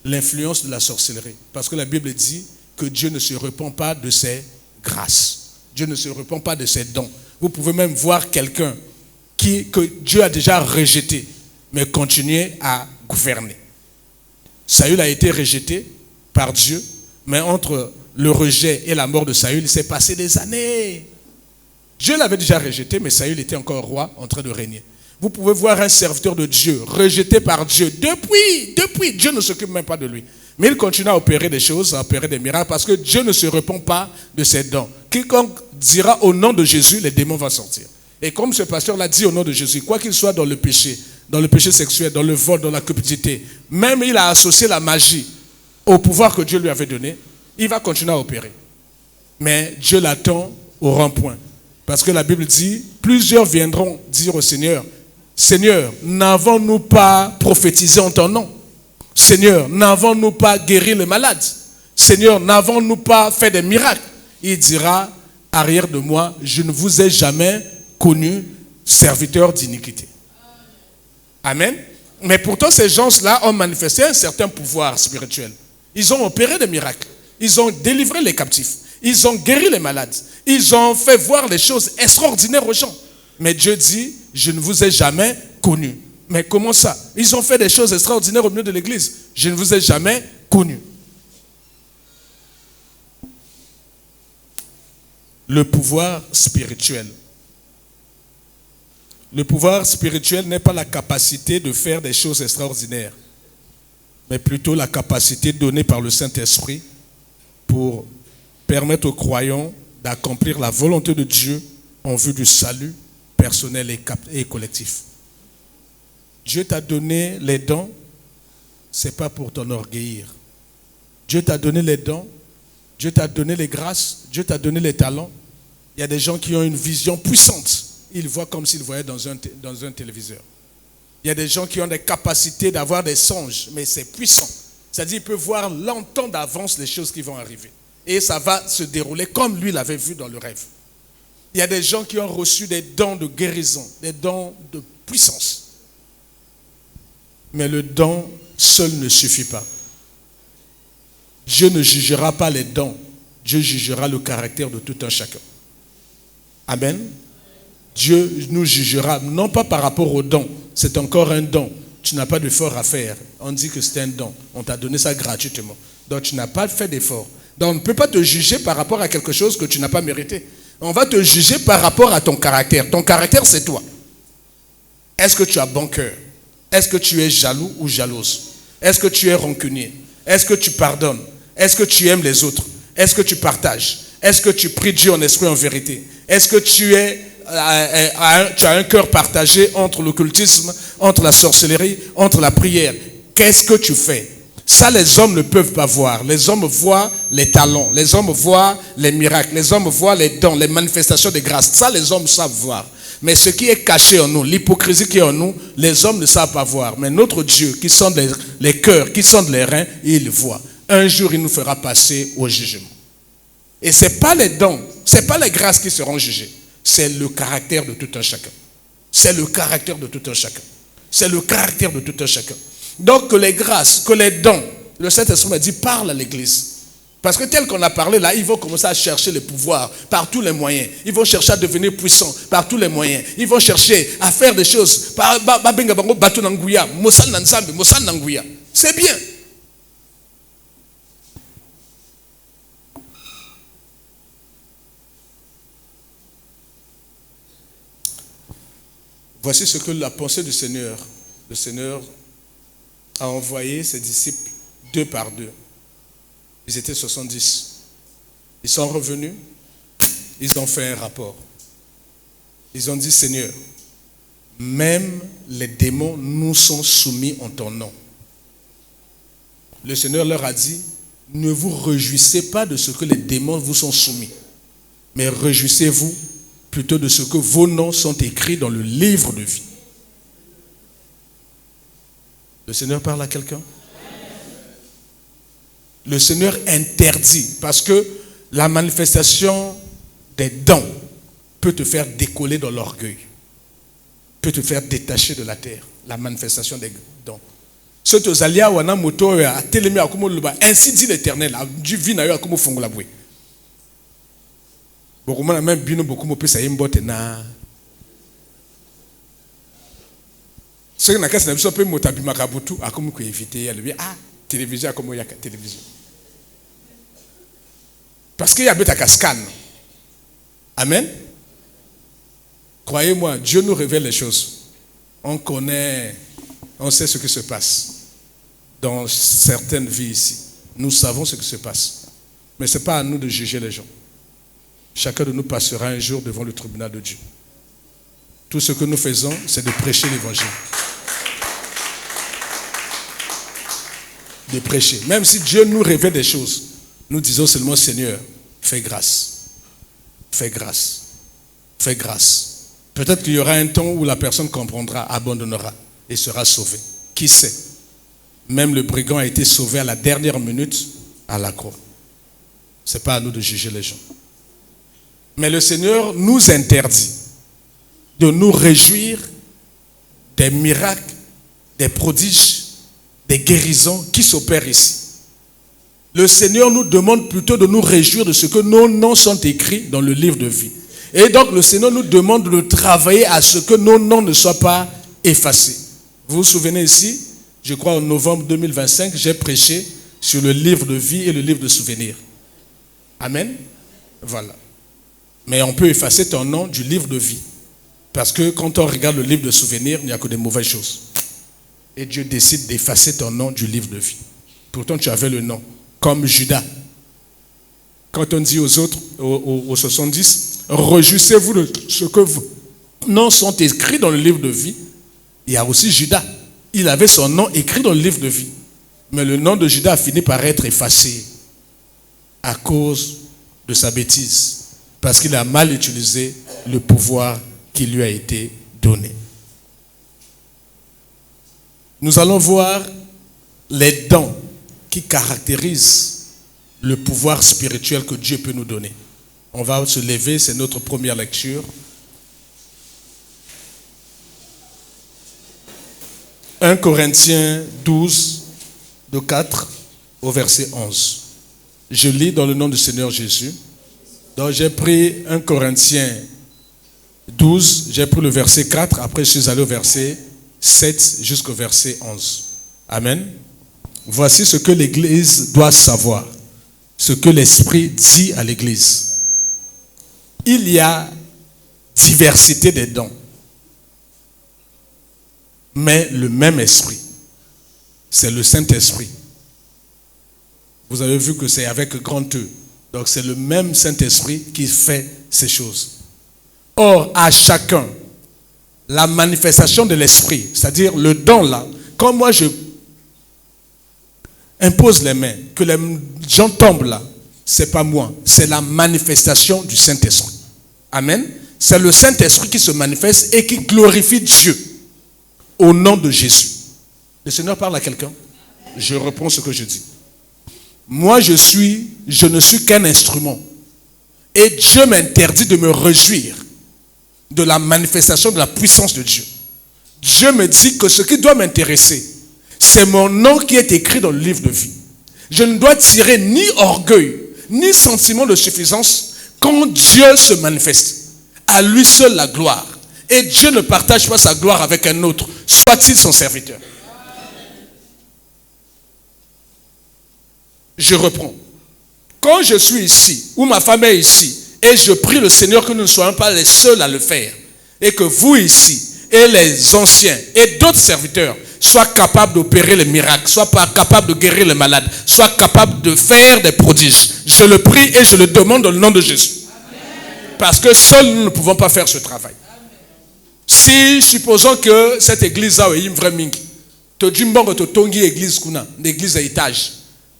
l'influence de la sorcellerie. Parce que la Bible dit que Dieu ne se repent pas de ses grâces. Dieu ne se repent pas de ses dons. Vous pouvez même voir quelqu'un que Dieu a déjà rejeté, mais continuer à gouverner. Saül a été rejeté par Dieu, mais entre le rejet et la mort de Saül, il s'est passé des années. Dieu l'avait déjà rejeté, mais Saül était encore roi en train de régner. Vous pouvez voir un serviteur de Dieu rejeté par Dieu. Depuis, Dieu ne s'occupe même pas de lui. Mais il continue à opérer des choses, à opérer des miracles, parce que Dieu ne se repent pas de ses dons. Quiconque dira au nom de Jésus, les démons vont sortir. Et comme ce pasteur l'a dit au nom de Jésus, quoi qu'il soit dans le péché sexuel, dans le vol, dans la cupidité, même il a associé la magie au pouvoir que Dieu lui avait donné, il va continuer à opérer. Mais Dieu l'attend au rond-point. Parce que la Bible dit, plusieurs viendront dire au Seigneur, Seigneur, n'avons-nous pas prophétisé en ton nom? Seigneur, n'avons-nous pas guéri les malades? Seigneur, n'avons-nous pas fait des miracles? Il dira, arrière de moi, je ne vous ai jamais connu serviteur d'iniquité. Amen. Mais pourtant, ces gens-là ont manifesté un certain pouvoir spirituel. Ils ont opéré des miracles. Ils ont délivré les captifs. Ils ont guéri les malades. Ils ont fait voir les choses extraordinaires aux gens. Mais Dieu dit, je ne vous ai jamais connus. Mais comment ça? Ils ont fait des choses extraordinaires au milieu de l'église. Je ne vous ai jamais connus. Le pouvoir spirituel. Le pouvoir spirituel n'est pas la capacité de faire des choses extraordinaires, mais plutôt la capacité donnée par le Saint-Esprit pour permettre aux croyants d'accomplir la volonté de Dieu en vue du salut personnel et collectif. Dieu t'a donné les dons, ce n'est pas pour t'enorgueillir. Dieu t'a donné les dons, Dieu t'a donné les grâces, Dieu t'a donné les talents. Il y a des gens qui ont une vision puissante. Ils voient comme s'ils voyaient dans un téléviseur. Il y a des gens qui ont des capacités d'avoir des songes, mais c'est puissant. C'est-à-dire qu'ils peuvent voir longtemps d'avance les choses qui vont arriver. Et ça va se dérouler comme lui l'avait vu dans le rêve. Il y a des gens qui ont reçu des dons de guérison, des dons de puissance. Mais le don seul ne suffit pas. Dieu ne jugera pas les dons. Dieu jugera le caractère de tout un chacun. Amen. Dieu nous jugera, non pas par rapport au don. C'est encore un don. Tu n'as pas d'effort à faire. On dit que c'est un don. On t'a donné ça gratuitement. Donc tu n'as pas fait d'effort. Donc on ne peut pas te juger par rapport à quelque chose que tu n'as pas mérité. On va te juger par rapport à ton caractère. Ton caractère, c'est toi. Est-ce que tu as bon cœur? Est-ce que tu es jaloux ou jalouse? Est-ce que tu es rancunier? Est-ce que tu pardonnes? Est-ce que tu aimes les autres? Est-ce que tu partages? Est-ce que tu pries Dieu en esprit, en vérité? Est-ce que tu as un cœur partagé entre l'occultisme, entre la sorcellerie, entre la prière? Qu'est-ce que tu fais? Ça, les hommes ne peuvent pas voir. Les hommes voient les talents. Les hommes voient les miracles. Les hommes voient les dons, les manifestations de grâce. Ça, les hommes savent voir. Mais ce qui est caché en nous, l'hypocrisie qui est en nous, les hommes ne savent pas voir. Mais notre Dieu, qui sonde les cœurs, qui sonde les reins, il voit. Un jour, il nous fera passer au jugement. Et ce n'est pas les dons, ce n'est pas les grâces qui seront jugées. C'est le caractère de tout un chacun. C'est le caractère de tout un chacun. C'est le caractère de tout un chacun. Donc que les grâces, que les dons, le Saint-Esprit m'a dit, parle à l'église. Parce que tel qu'on a parlé là, ils vont commencer à chercher le pouvoir par tous les moyens. Ils vont chercher à devenir puissants par tous les moyens. Ils vont chercher à faire des choses. C'est bien. Voici ce que la pensée du Seigneur. Le Seigneur a envoyé ses disciples 2 par 2. Ils étaient 70. Ils sont revenus. Ils ont fait un rapport. Ils ont dit, Seigneur, même les démons nous sont soumis en ton nom. Le Seigneur leur a dit, ne vous réjouissez pas de ce que les démons vous sont soumis, mais réjouissez-vous plutôt de ce que vos noms sont écrits dans le livre de vie. Le Seigneur parle à quelqu'un? Le Seigneur interdit, parce que la manifestation des dons peut te faire décoller dans l'orgueil, peut te faire détacher de la terre, la manifestation des dons. Ainsi dit l'Éternel, du vin à comme fongo la bouée. Beaucoup même bien beaucoup me peut ça imbote na. Ce que na kasa na biso pe motabi makabutu akomu ko éviter ya le télévision comme il y a télévision. Parce qu'il y a un scan. Amen. Croyez-moi, Dieu nous révèle les choses. On connaît, on sait ce qui se passe dans certaines vies ici. Nous savons ce qui se passe. Mais ce n'est pas à nous de juger les gens. Chacun de nous passera un jour devant le tribunal de Dieu. Tout ce que nous faisons, c'est de prêcher l'évangile. De prêcher. Même si Dieu nous révèle des choses, nous disons seulement, Seigneur, fais grâce. Fais grâce. Fais grâce. Peut-être qu'il y aura un temps où la personne comprendra, abandonnera et sera sauvée. Qui sait? Même le brigand a été sauvé à la dernière minute à la croix. Ce n'est pas à nous de juger les gens. Mais le Seigneur nous interdit de nous réjouir des miracles, des prodiges, des guérisons qui s'opèrent ici. Le Seigneur nous demande plutôt de nous réjouir de ce que nos noms sont écrits dans le livre de vie. Et donc le Seigneur nous demande de travailler à ce que nos noms ne soient pas effacés. Vous vous souvenez ici, je crois en novembre 2025, j'ai prêché sur le livre de vie et le livre de souvenirs. Amen. Voilà. Mais on peut effacer ton nom du livre de vie. Parce que quand on regarde le livre de souvenirs, il n'y a que des mauvaises choses. Et Dieu décide d'effacer ton nom du livre de vie. Pourtant, tu avais le nom. Comme Judas. Quand on dit aux autres, aux 70, réjouissez-vous de ce que vos noms sont écrits dans le livre de vie. Il y a aussi Judas. Il avait son nom écrit dans le livre de vie. Mais le nom de Judas a fini par être effacé à cause de sa bêtise. Parce qu'il a mal utilisé le pouvoir qui lui a été donné. Nous allons voir les dons qui caractérisent le pouvoir spirituel que Dieu peut nous donner. On va se lever, c'est notre première lecture. 1 Corinthiens 12, de 4 au verset 11. Je lis dans le nom du Seigneur Jésus. Donc j'ai pris 1 Corinthiens 12, j'ai pris le verset 4, après je suis allé au verset 7 jusqu'au verset 11. Amen. Voici ce que l'Église doit savoir, ce que l'Esprit dit à l'Église. Il y a diversité des dons, mais le même Esprit, c'est le Saint-Esprit. Vous avez vu que c'est avec grand E. Donc c'est le même Saint-Esprit qui fait ces choses. Or, à chacun, la manifestation de l'Esprit, c'est-à-dire le don là, quand moi je impose les mains, que les gens tombent là, c'est pas moi, c'est la manifestation du Saint-Esprit. Amen. C'est le Saint-Esprit qui se manifeste et qui glorifie Dieu au nom de Jésus. Le Seigneur parle à quelqu'un. Je reprends ce que je dis. Moi, je ne suis qu'un instrument. Et Dieu m'interdit de me réjouir de la manifestation de la puissance de Dieu. Dieu me dit que ce qui doit m'intéresser, c'est mon nom qui est écrit dans le livre de vie. Je ne dois tirer ni orgueil, ni sentiment de suffisance quand Dieu se manifeste. À lui seul la gloire. Et Dieu ne partage pas sa gloire avec un autre, soit-il son serviteur. Je reprends. Quand je suis ici, ou ma femme est ici, et je prie le Seigneur que nous ne soyons pas les seuls à le faire, et que vous ici, et les anciens, et d'autres serviteurs, soient capables d'opérer les miracles, soient capables de guérir les malades, soient capables de faire des prodiges. Je le prie et je le demande dans le nom de Jésus. Amen. Parce que seuls nous ne pouvons pas faire ce travail. Amen. Si, supposons que cette église a une vraie mingi, tu dis que tu as une église, une église à étage.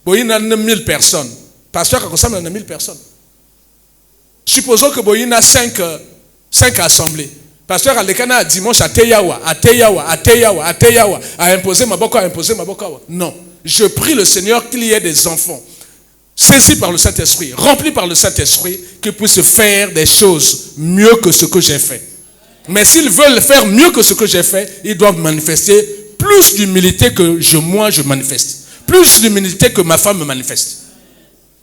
Il y a 1000 personnes. Pasteur, il y a 1000 personnes. Supposons que il y a 5 assemblées. Pasteur, a dimanche à Teyawa, à imposer ma boka. Non. Je prie le Seigneur qu'il y ait des enfants saisis par le Saint-Esprit, remplis par le Saint-Esprit, qui puissent faire des choses mieux que ce que j'ai fait. Mais s'ils veulent faire mieux que ce que j'ai fait, ils doivent manifester plus d'humilité que moi je manifeste. Plus d'humilité que ma femme me manifeste.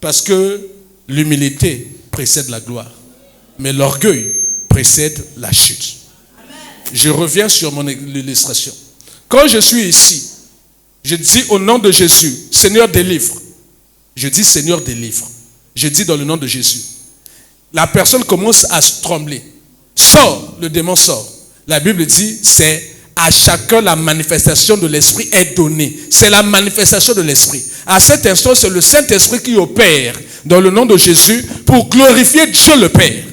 Parce que l'humilité précède la gloire. Mais l'orgueil précède la chute. Je reviens sur mon illustration. Quand je suis ici, je dis au nom de Jésus, Seigneur délivre. Je dis Seigneur délivre. Je dis dans le nom de Jésus. La personne commence à se trembler. Sors, le démon sort. La Bible dit, c'est à chacun la manifestation de l'Esprit est donnée. C'est la manifestation de l'Esprit. À cet instant, c'est le Saint-Esprit qui opère dans le nom de Jésus pour glorifier Dieu le Père.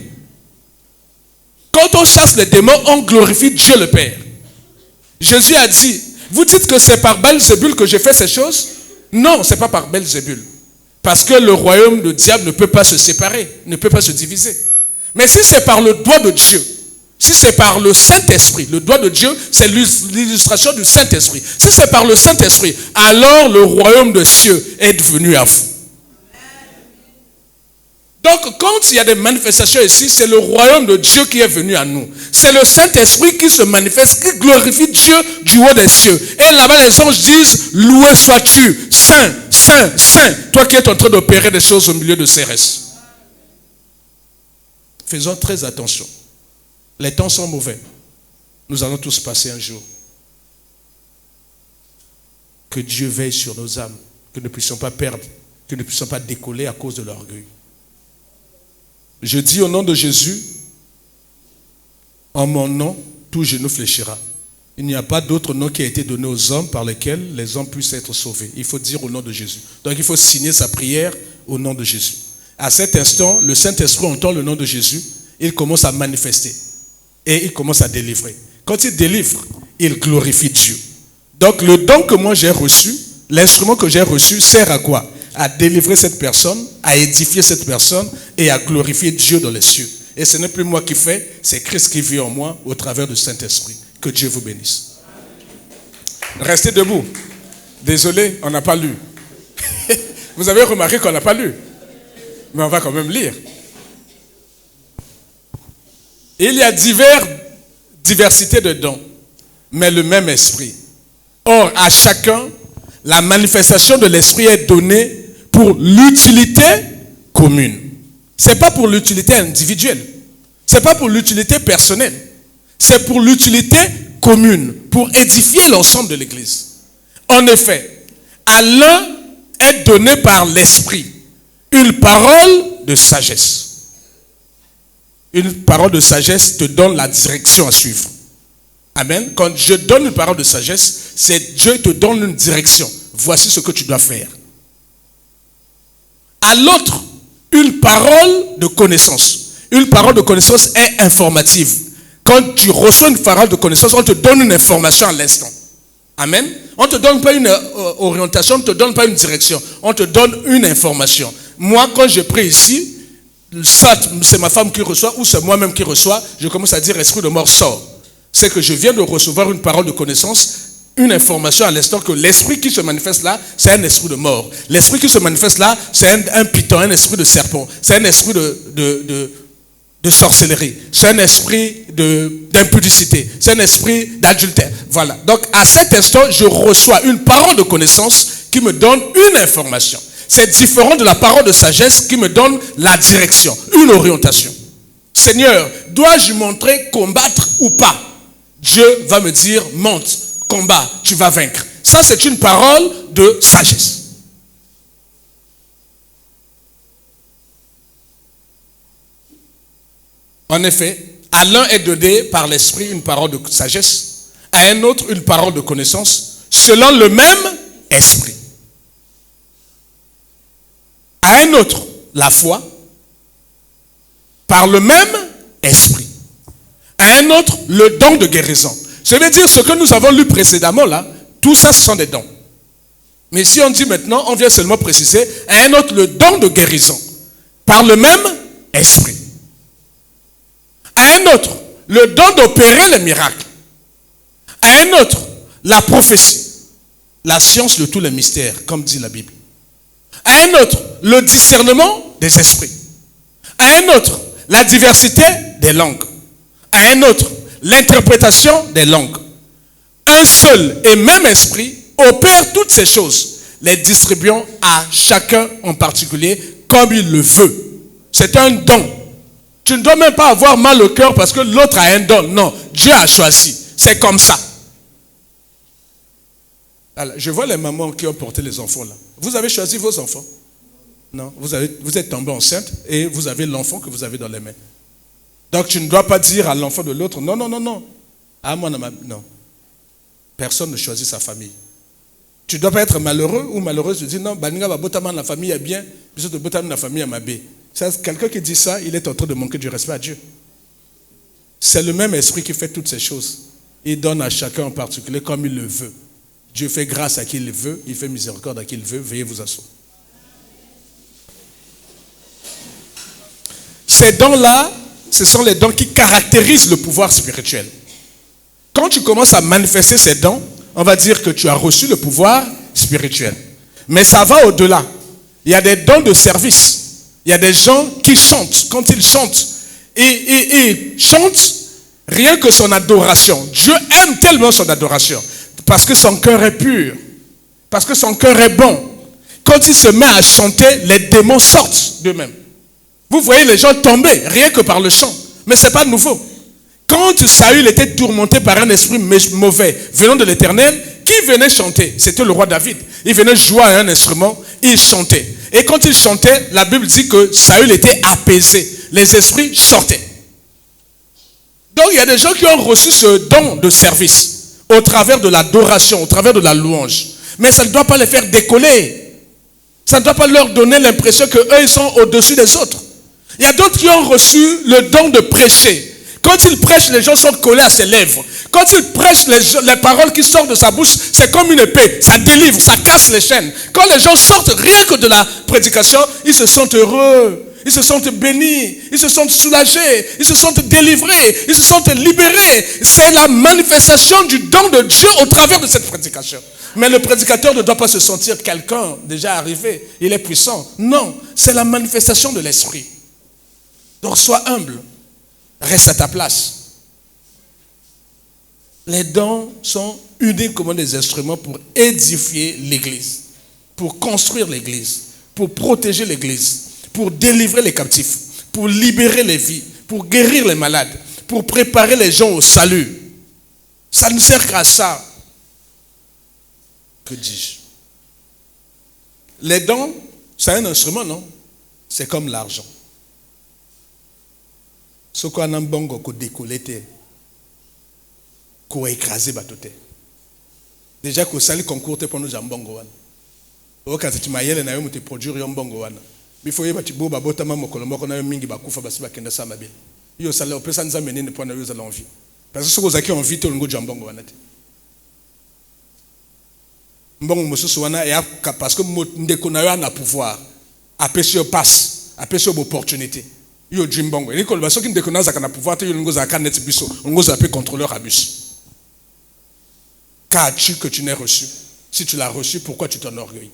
Quand on chasse les démons, on glorifie Dieu le Père. Jésus a dit, vous dites que c'est par Belzébul que j'ai fait ces choses? Non, ce n'est pas par Belzébul. Parce que le royaume du diable ne peut pas se séparer, ne peut pas se diviser. Mais si c'est par le doigt de Dieu, si c'est par le Saint-Esprit, le doigt de Dieu, c'est l'illustration du Saint-Esprit. Si c'est par le Saint-Esprit, alors le royaume des cieux est venu à vous. Donc, quand il y a des manifestations ici, c'est le royaume de Dieu qui est venu à nous. C'est le Saint-Esprit qui se manifeste, qui glorifie Dieu du haut des cieux. Et là-bas, les anges disent, loué sois-tu, Saint, Saint. saint, saint, toi qui es en train d'opérer des choses au milieu de CRS. Faisons très attention. Les temps sont mauvais. Nous allons tous passer un jour. Que Dieu veille sur nos âmes, que nous ne puissions pas perdre, que nous ne puissions pas décoller à cause de l'orgueil. Je dis au nom de Jésus, en mon nom, tout genou fléchira. Il n'y a pas d'autre nom qui a été donné aux hommes par lequel les hommes puissent être sauvés. Il faut dire au nom de Jésus. Donc il faut signer sa prière au nom de Jésus. À cet instant, le Saint-Esprit entend le nom de Jésus, il commence à manifester et il commence à délivrer. Quand il délivre, il glorifie Dieu. Donc le don que moi j'ai reçu, l'instrument que j'ai reçu sert à quoi? À délivrer cette personne, à édifier cette personne et à glorifier Dieu dans les cieux. Et ce n'est plus moi qui fais, c'est Christ qui vit en moi au travers du Saint-Esprit. Que Dieu vous bénisse. Restez debout. Désolé, on n'a pas lu. Vous avez remarqué qu'on n'a pas lu. Mais on va quand même lire. Il y a diversité de dons, mais le même esprit. Or, à chacun, la manifestation de l'esprit est donnée pour l'utilité commune. Ce n'est pas pour l'utilité individuelle. Ce n'est pas pour l'utilité personnelle. C'est pour l'utilité commune, pour édifier l'ensemble de l'Église. En effet, à l'un est donné par l'Esprit une parole de sagesse. Une parole de sagesse te donne la direction à suivre. Amen. Quand je donne une parole de sagesse, c'est Dieu te donne une direction. Voici ce que tu dois faire. À l'autre, une parole de connaissance. Une parole de connaissance est informative. Quand tu reçois une parole de connaissance, on te donne une information à l'instant. Amen. On ne te donne pas une orientation, on ne te donne pas une direction. On te donne une information. Moi, quand je prie ici, soit c'est ma femme qui reçoit ou c'est moi-même qui reçois, je commence à dire esprit de mort sort. C'est que je viens de recevoir une parole de connaissance, une information à l'instant que l'esprit qui se manifeste là, c'est un esprit de mort. L'esprit qui se manifeste là, c'est un python, un esprit de serpent. C'est un esprit de sorcellerie. C'est un esprit d'impudicité. C'est un esprit d'adultère. Voilà. Donc, à cet instant, je reçois une parole de connaissance qui me donne une information. C'est différent de la parole de sagesse qui me donne la direction, une orientation. Seigneur, dois-je montrer combattre ou pas? Dieu va me dire, monte, combat, tu vas vaincre. Ça, c'est une parole de sagesse. En effet, à l'un est donné par l'esprit une parole de sagesse, à un autre une parole de connaissance, selon le même esprit. À un autre, la foi, par le même esprit. À un autre, le don de guérison. Je veux dire, ce que nous avons lu précédemment là, tout ça, ce sont des dons. Mais si on dit maintenant, on vient seulement préciser, à un autre, le don de guérison, par le même esprit. À un autre, le don d'opérer les miracles. À un autre, la prophétie, la science de tous les mystères, comme dit la Bible. À un autre, le discernement des esprits. À un autre, la diversité des langues. À un autre, l'interprétation des langues. Un seul et même esprit opère toutes ces choses, les distribuant à chacun en particulier comme il le veut. C'est un don. Tu ne dois même pas avoir mal au cœur parce que l'autre a un don. Non, Dieu a choisi. C'est comme ça. Alors, je vois les mamans qui ont porté les enfants là. Vous avez choisi vos enfants? Non, vous êtes tombé enceinte et vous avez l'enfant que vous avez dans les mains. Donc tu ne dois pas dire à l'enfant de l'autre, non, non, non, non. Ah, moi, non. Personne ne choisit sa famille. Tu ne dois pas être malheureux ou malheureuse de dire, non, Baninga va botaman la famille est bien, puis de botaman la famille est ma bé. Quelqu'un qui dit ça, il est en train de manquer du respect à Dieu. C'est le même esprit qui fait toutes ces choses. Il donne à chacun en particulier comme il le veut. Dieu fait grâce à qui il veut, il fait miséricorde à qui il veut. Veuillez vous asseoir. Ces dons-là, ce sont les dons qui caractérisent le pouvoir spirituel. Quand tu commences à manifester ces dons, on va dire que tu as reçu le pouvoir spirituel. Mais ça va au-delà. Il y a des dons de service. Il y a des gens qui chantent. Quand ils chantent, et chantent rien que son adoration. Dieu aime tellement son adoration. Parce que son cœur est pur. Parce que son cœur est bon. quand il se met à chanter, les démons sortent d'eux-mêmes. Vous voyez les gens tomber, rien que par le chant. Mais ce n'est pas nouveau. Quand Saül était tourmenté par un esprit mauvais venant de l'Éternel, qui venait chanter? C'était le roi David. Il venait jouer à un instrument, il chantait. Et quand il chantait, la Bible dit que Saül était apaisé. Les esprits sortaient. Donc il y a des gens qui ont reçu ce don de service au travers de l'adoration, au travers de la louange. Mais ça ne doit pas les faire décoller. Ça ne doit pas leur donner l'impression qu'eux, ils sont au-dessus des autres. Il y a d'autres qui ont reçu le don de prêcher. Quand il prêche, les gens sont collés à ses lèvres. Quand il prêche, les paroles qui sortent de sa bouche, c'est comme une épée. Ça délivre, ça casse les chaînes. Quand les gens sortent rien que de la prédication, ils se sentent heureux. Ils se sentent bénis, ils se sentent soulagés, ils se sentent délivrés, ils se sentent libérés. C'est la manifestation du don de Dieu au travers de cette prédication. Mais le prédicateur ne doit pas se sentir quelqu'un déjà arrivé, il est puissant. Non, c'est la manifestation de l'esprit. Donc sois humble, reste à ta place. Les dons sont uniquement des instruments pour édifier l'église, pour construire l'église, pour protéger l'église, pour délivrer les captifs, pour libérer les vies, pour guérir les malades, pour préparer les gens au salut. Ça ne sert qu'à ça. Que dis-je? Les dons, c'est un instrument, non? C'est comme l'argent. Ce qu'on a un bon ko décoller, ko écraser batote. Déjà ko sali concours te pour nous jambongo wana. O quand tu mayele na yo muti produire yo mbongo wana. Bifo yeba ti boba botama mokolo moko na yo mingi bakufa basi bakenda sama bien. Yo sala opesa nza menene pour na yo za l'envie. Parce que ce que vous avez envie to ngo jambongo wana te. Mbongo mosusu wana ya parce que ndeko na yo na pouvoir. Apesi yo passe, apesi yo opportunité. Yo jimbongo. Ni ko ba soki ndeko na za kana pouvoir te yo ngo za kana net biso, ngo za pe contrôleur abus. Qu'as-tu que tu n'aies reçu? Si tu l'as reçu, pourquoi tu t'enorgueillis?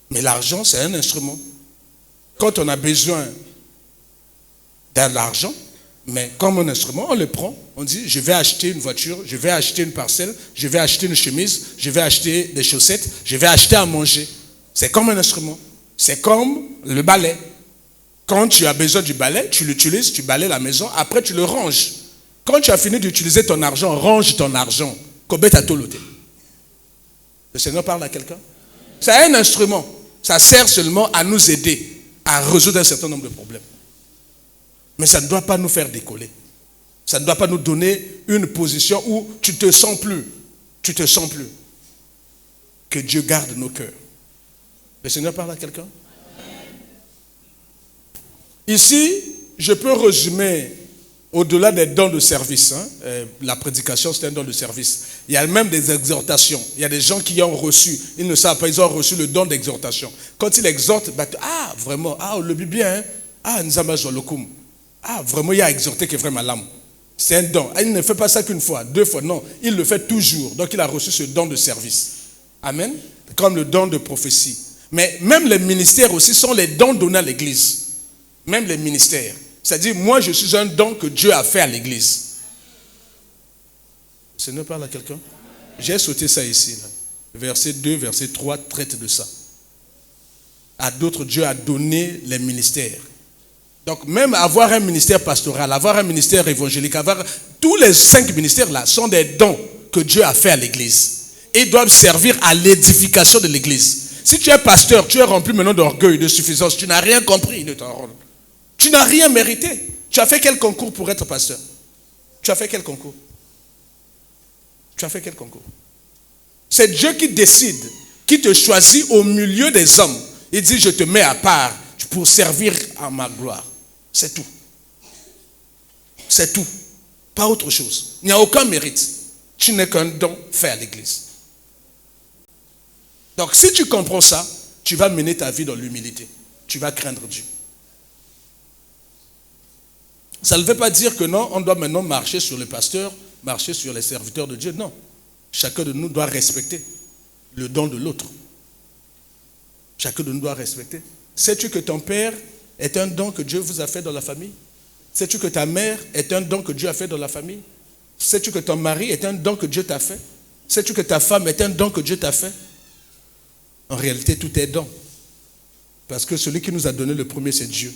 Mais l'argent, c'est un instrument. Quand on a besoin de l'argent, mais comme un instrument, on le prend. On dit, je vais acheter une voiture, je vais acheter une parcelle, je vais acheter une chemise, je vais acheter des chaussettes, je vais acheter à manger. C'est comme un instrument. C'est comme le balai. Quand tu as besoin du balai, tu l'utilises, tu balais la maison, après tu le ranges. Quand tu as fini d'utiliser ton argent, range ton argent. Le Seigneur parle à quelqu'un. C'est un instrument. Ça sert seulement à nous aider à résoudre un certain nombre de problèmes. Mais ça ne doit pas nous faire décoller. Ça ne doit pas nous donner une position où tu te sens plus. Tu te sens plus. Que Dieu garde nos cœurs. Le Seigneur parle à quelqu'un. Ici, je peux résumer au-delà des dons de service. La prédication, c'est un don de service. Il y a même des exhortations. Il y a des gens qui ont reçu, ils ne savent pas, ils ont reçu le don d'exhortation. Quand ils exhortent, vraiment, on le vit bien. Nzamba Zolokum. Vraiment, il y a exhorté qui est vraiment l'âme. C'est un don. Il ne fait pas ça qu'une fois, 2 fois, non. Il le fait toujours. Donc, il a reçu ce don de service. Amen. Comme le don de prophétie. Mais même les ministères aussi sont les dons donnés à l'église. Même les ministères. C'est-à-dire, moi, je suis un don que Dieu a fait à l'église. Le Seigneur parle à quelqu'un? J'ai sauté ça ici. Là. Verset 2, verset 3 traite de ça. À d'autres, Dieu a donné les ministères. Donc, même avoir un ministère pastoral, avoir un ministère évangélique, avoir tous les 5 ministères là sont des dons que Dieu a fait à l'église. Et doivent servir à l'édification de l'église. Si tu es pasteur, tu es rempli maintenant d'orgueil, de suffisance, tu n'as rien compris de ton rôle. Tu n'as rien mérité. Tu as fait quel concours pour être pasteur? Tu as fait quel concours? Tu as fait quel concours? C'est Dieu qui décide, qui te choisit au milieu des hommes. Il dit, je te mets à part pour servir à ma gloire. C'est tout. C'est tout. Pas autre chose. Il n'y a aucun mérite. Tu n'es qu'un don fait à l'église. Donc si tu comprends ça, tu vas mener ta vie dans l'humilité. Tu vas craindre Dieu. Ça ne veut pas dire que non, on doit maintenant marcher sur les pasteurs, marcher sur les serviteurs de Dieu. Non. Chacun de nous doit respecter le don de l'autre. Chacun de nous doit respecter. Sais-tu que ton père est un don que Dieu vous a fait dans la famille? Sais-tu que ta mère est un don que Dieu a fait dans la famille? Sais-tu que ton mari est un don que Dieu t'a fait? Sais-tu que ta femme est un don que Dieu t'a fait? En réalité, tout est don. Parce que celui qui nous a donné le premier, c'est Dieu.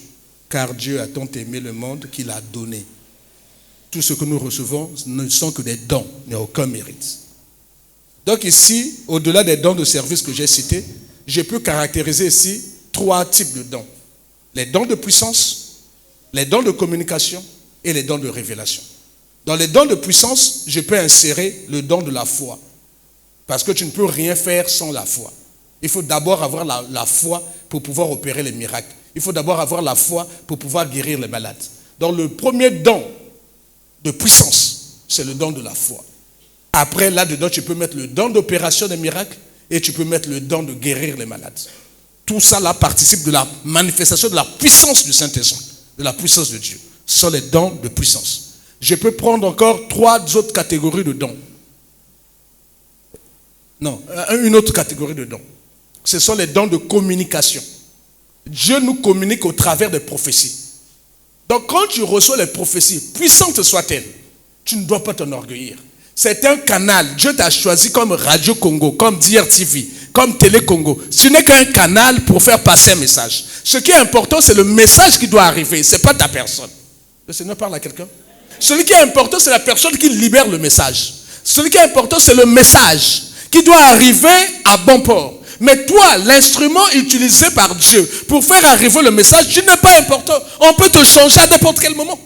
Car Dieu a tant aimé le monde qu'il a donné. Tout ce que nous recevons ne sont que des dons, mais aucun mérite. Donc ici, au-delà des dons de service que j'ai cités, je peux caractériser ici 3 types de dons. Les dons de puissance, les dons de communication et les dons de révélation. Dans les dons de puissance, je peux insérer le don de la foi. Parce que tu ne peux rien faire sans la foi. Il faut d'abord avoir la foi pour pouvoir opérer les miracles. Il faut d'abord avoir la foi pour pouvoir guérir les malades. Donc le premier don de puissance, c'est le don de la foi. Après, là-dedans, tu peux mettre le don d'opération des miracles et tu peux mettre le don de guérir les malades. Tout ça là participe de la manifestation de la puissance du Saint-Esprit, de la puissance de Dieu. Ce sont les dons de puissance. Je peux prendre encore 3 autres catégories de dons. Non, une autre catégorie de dons. Ce sont les dons de communication. Dieu nous communique au travers des prophéties. Donc quand tu reçois les prophéties, puissantes soient-elles, tu ne dois pas t'enorgueillir. C'est un canal. Dieu t'a choisi comme Radio Congo, comme DRTV, comme Télé Congo. Ce n'est qu'un canal pour faire passer un message. Ce qui est important, c'est le message qui doit arriver. Ce n'est pas ta personne. Le Seigneur parle à quelqu'un. Ce qui est important, c'est la personne qui libère le message. Ce qui est important, c'est le message qui doit arriver à bon port. Mais toi, l'instrument utilisé par Dieu pour faire arriver le message, tu n'es pas important. On peut te changer à n'importe quel moment.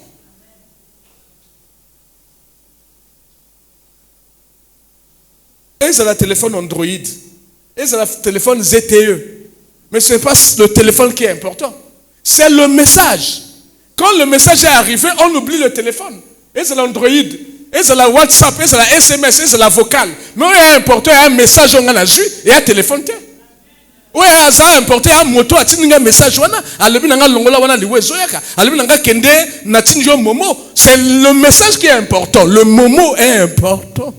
Et c'est le téléphone Android. Et c'est le téléphone ZTE. Mais ce n'est pas le téléphone qui est important. C'est le message. Quand le message est arrivé, on oublie le téléphone. Et c'est l'Android. Et c'est la WhatsApp. Et c'est la SMS. Et c'est la vocale. Mais il est important, il y a un message on a la jus et un téléphone. Oui, ça a importé un moto, a un message. C'est le message qui est important. Le momo est important.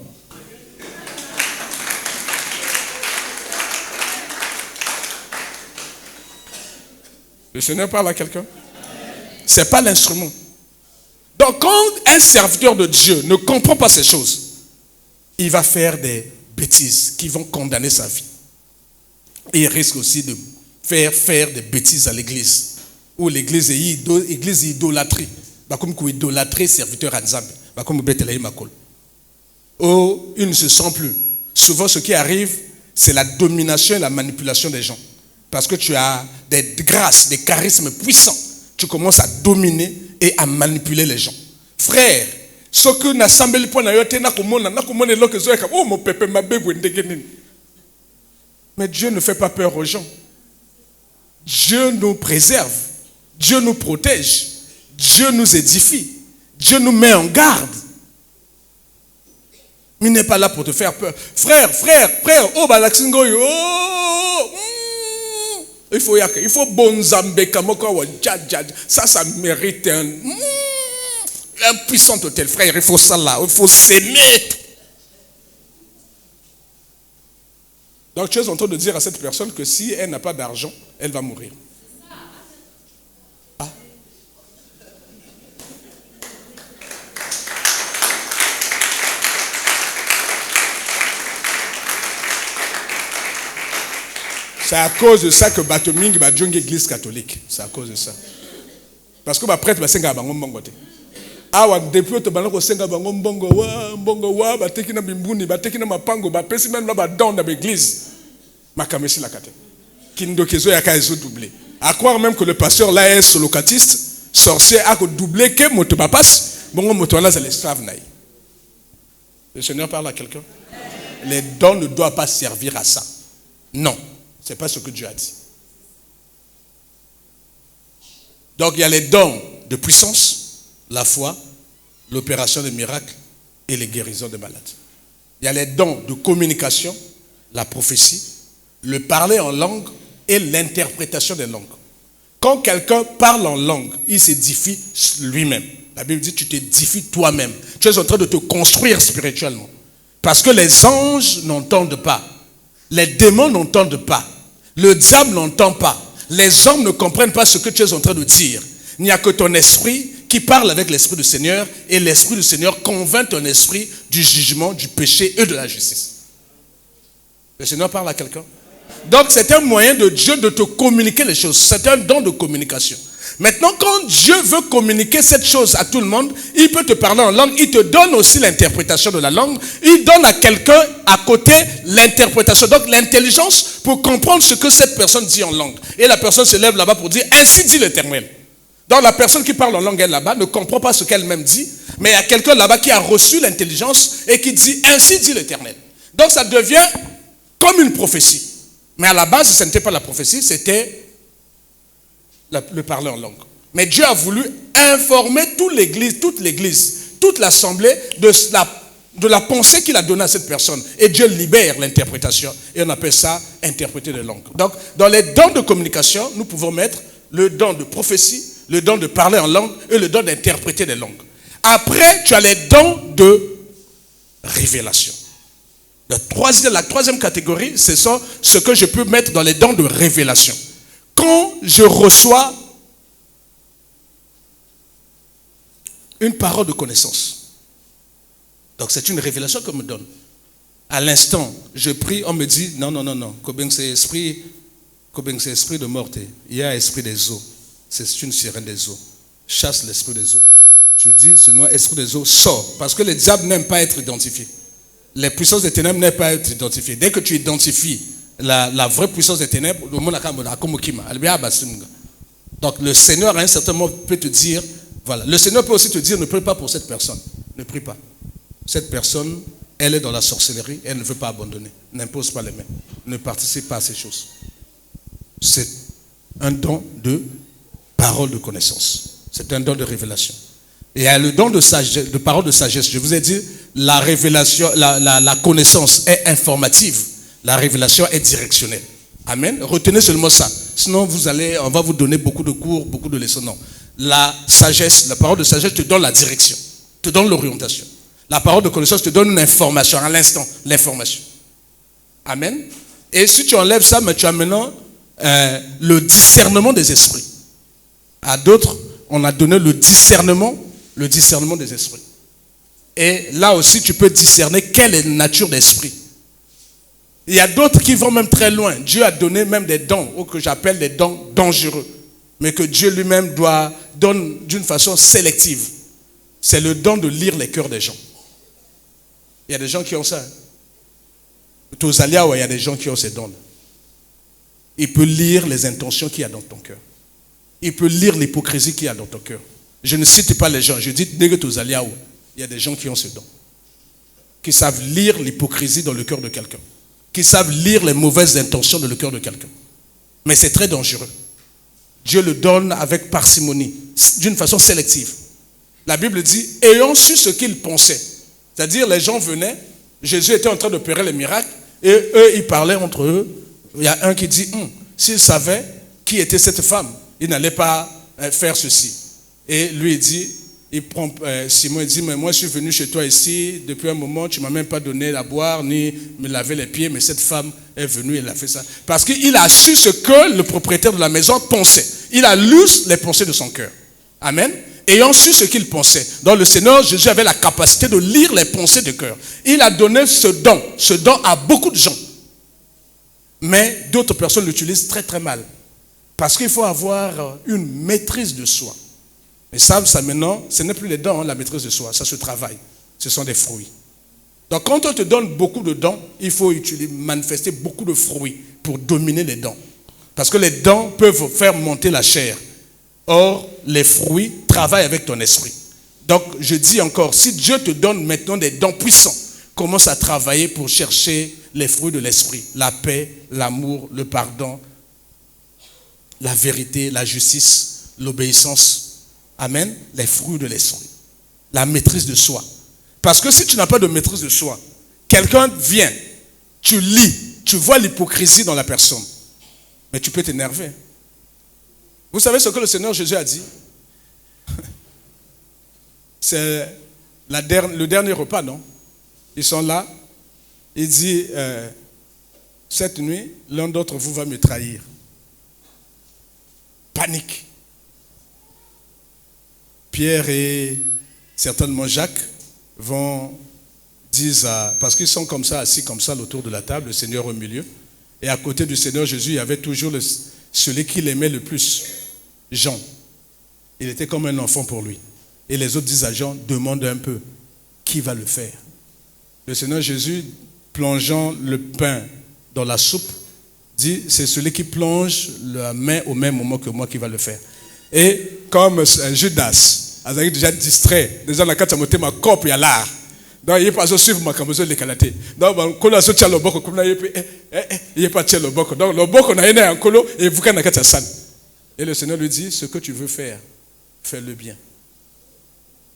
Le Seigneur parle à quelqu'un? Ce n'est pas l'instrument. Donc quand un serviteur de Dieu ne comprend pas ces choses, il va faire des bêtises qui vont condamner sa vie. Et il risque aussi de faire des bêtises à l'église. Où l'église est idolâtrée. Comme idolâtré serviteur à Nzambe. Comme oh, il ne se sent plus. Souvent ce qui arrive, c'est la domination et la manipulation des gens. Parce que tu as des grâces, des charismes puissants. Tu commences à dominer et à manipuler les gens. Frère, ce que na sambeli po na yote na komona loke zo ka oh mon pépé ma bébé ndegene. Mais Dieu ne fait pas peur aux gens. Dieu nous préserve. Dieu nous protège. Dieu nous édifie. Dieu nous met en garde. Mais il n'est pas là pour te faire peur. Frère, oh balaksingo yo. Il faut bonzambe kamoko ça mérite un puissant hôtel, frère. Il faut ça là, il faut s'aimer. Donc tu es en train de dire à cette personne que si elle n'a pas d'argent, elle va mourir. Ah. C'est à cause de ça que Batoming va joindre l'église catholique. C'est à cause de ça. Parce que les prêtres va senga bango mbongo te. Awa depuis to bango senga bango mbongo wa bateki na bimbuni bateki na mapango ba pesi même ba don dans l'église. Makamesi la kate. Kindokezo ya ka ezo doublé. À croire même que le pasteur là est solocatiste, sorcier a ko doublé que moto ba passe, bongo moto là c'est l'esclave naï. Le Seigneur parle à quelqu'un. Les dons ne doivent pas servir à ça. Non. Ce n'est pas ce que Dieu a dit. Donc il y a les dons de puissance, la foi, l'opération des miracles et les guérisons des malades. Il y a les dons de communication, la prophétie, le parler en langue et l'interprétation des langues. Quand quelqu'un parle en langue, il s'édifie lui-même. La Bible dit tu t'édifies toi-même. Tu es en train de te construire spirituellement. Parce que les anges n'entendent pas. Les démons n'entendent pas. Le diable n'entend pas. Les hommes ne comprennent pas ce que tu es en train de dire. Il n'y a que ton esprit qui parle avec l'esprit du Seigneur et l'esprit du Seigneur convainc ton esprit du jugement, du péché et de la justice. Le Seigneur parle à quelqu'un. Donc c'est un moyen de Dieu de te communiquer les choses. C'est un don de communication. Maintenant, quand Dieu veut communiquer cette chose à tout le monde, il peut te parler en langue, il te donne aussi l'interprétation de la langue, il donne à quelqu'un à côté l'interprétation, donc l'intelligence pour comprendre ce que cette personne dit en langue. Et la personne se lève là-bas pour dire, ainsi dit l'Éternel. Donc la personne qui parle en langue, elle là-bas, ne comprend pas ce qu'elle-même dit, mais il y a quelqu'un là-bas qui a reçu l'intelligence et qui dit, ainsi dit l'Éternel. Donc ça devient comme une prophétie. Mais à la base, ce n'était pas la prophétie, c'était le parler en langue. Mais Dieu a voulu informer toute l'église, toute l'assemblée de la pensée qu'il a donnée à cette personne. Et Dieu libère l'interprétation. Et on appelle ça interpréter les langues. Donc, dans les dons de communication, nous pouvons mettre le don de prophétie, le don de parler en langue et le don d'interpréter les langues. Après, tu as les dons de révélation. La troisième catégorie, c'est ce que je peux mettre dans les dons de révélation. Quand je reçois une parole de connaissance, donc c'est une révélation qu'on me donne. À l'instant, je prie, on me dit, non, Kobeng c'est esprit de mort. Il y a esprit des eaux. C'est une sirène des eaux. Chasse l'esprit des eaux. Tu dis, ce nom esprit des eaux sort. Parce que le diable n'aime pas être identifié. Les puissances des ténèbres n'aiment pas être identifiées. Dès que tu identifies la vraie puissance des ténèbres, donc le Seigneur à un certain moment peut te dire, voilà, le Seigneur peut aussi te dire, ne prie pas pour cette personne. Ne prie pas. Cette personne, elle est dans la sorcellerie, elle ne veut pas abandonner. N'impose pas les mains. Ne participe pas à ces choses. C'est un don de parole de connaissance. C'est un don de révélation. Et il y a le don de sagesse, de parole de sagesse. Je vous ai dit, la révélation, la connaissance est informative. La révélation est directionnelle. Amen. Retenez seulement ça. Sinon, on va vous donner beaucoup de cours, beaucoup de leçons. Non. La sagesse, la parole de sagesse te donne la direction, te donne l'orientation. La parole de connaissance te donne une information, à l'instant, l'information. Amen. Et si tu enlèves ça, mais tu as maintenant le discernement des esprits. À d'autres, on a donné le discernement des esprits. Et là aussi, tu peux discerner quelle est la nature d'esprit. Il y a d'autres qui vont même très loin. Dieu a donné même des dons, ou que j'appelle des dons dangereux, mais que Dieu lui-même donne d'une façon sélective. C'est le don de lire les cœurs des gens. Il y a des gens qui ont ça. Tosalia, il y a des gens qui ont ces dons. Il peut lire les intentions qu'il y a dans ton cœur. Il peut lire l'hypocrisie qu'il y a dans ton cœur. Je ne cite pas les gens. Je dis Tosalia, il y a des gens qui ont ce don. Qui savent lire l'hypocrisie dans le cœur de quelqu'un. Qui savent lire les mauvaises intentions dans le cœur de quelqu'un. Mais c'est très dangereux. Dieu le donne avec parcimonie, d'une façon sélective. La Bible dit, ayant su ce qu'ils pensaient. C'est-à-dire, les gens venaient, Jésus était en train d'opérer les miracles, et eux, ils parlaient entre eux. Il y a un qui dit, s'il savait qui était cette femme, il n'allait pas faire ceci. Et lui, il dit, Simon, il dit, mais moi, je suis venu chez toi ici, depuis un moment, tu ne m'as même pas donné à boire, ni me laver les pieds, mais cette femme est venue, elle a fait ça. Parce qu'il a su ce que le propriétaire de la maison pensait. Il a lu les pensées de son cœur. Amen. Ayant su ce qu'il pensait. Donc le Seigneur Jésus avait la capacité de lire les pensées de cœur. Il a donné ce don à beaucoup de gens. Mais d'autres personnes l'utilisent très très mal. Parce qu'il faut avoir une maîtrise de soi. Et ça maintenant, ce n'est plus les dons, la maîtrise de soi, ça se travaille. Ce sont des fruits. Donc quand on te donne beaucoup de dons, il faut manifester beaucoup de fruits pour dominer les dons. Parce que les dons peuvent faire monter la chair. Or, les fruits travaillent avec ton esprit. Donc, je dis encore, si Dieu te donne maintenant des dons puissants, commence à travailler pour chercher les fruits de l'esprit. La paix, l'amour, le pardon, la vérité, la justice, l'obéissance. Amen. Les fruits de l'esprit. La maîtrise de soi. Parce que si tu n'as pas de maîtrise de soi, quelqu'un vient, tu lis, tu vois l'hypocrisie dans la personne. Mais tu peux t'énerver. Vous savez ce que le Seigneur Jésus a dit? C'est le dernier repas, non? Ils sont là. Il dit, cette nuit, l'un d'entre vous va me trahir. Panique. Pierre et certainement Jacques disent, parce qu'ils sont comme ça, assis comme ça autour de la table, le Seigneur au milieu. Et à côté du Seigneur Jésus, il y avait toujours celui qu'il aimait le plus, Jean. Il était comme un enfant pour lui. Et les autres disent à Jean, demande un peu, qui va le faire? Le Seigneur Jésus, plongeant le pain dans la soupe, dit, c'est celui qui plonge la main au même moment que moi qui va le faire. Et comme Judas, il est déjà distrait, déjà dans la carte, il ma copie, il y a l'art. Donc, il n'est pas suivre ma camoufle de calaté. Donc, quand on a sorti le boko, comme il n'est pas le boko. Donc, le boko, on a un colo et vous avez un san. Et le Seigneur lui dit, ce que tu veux faire, fais-le bien.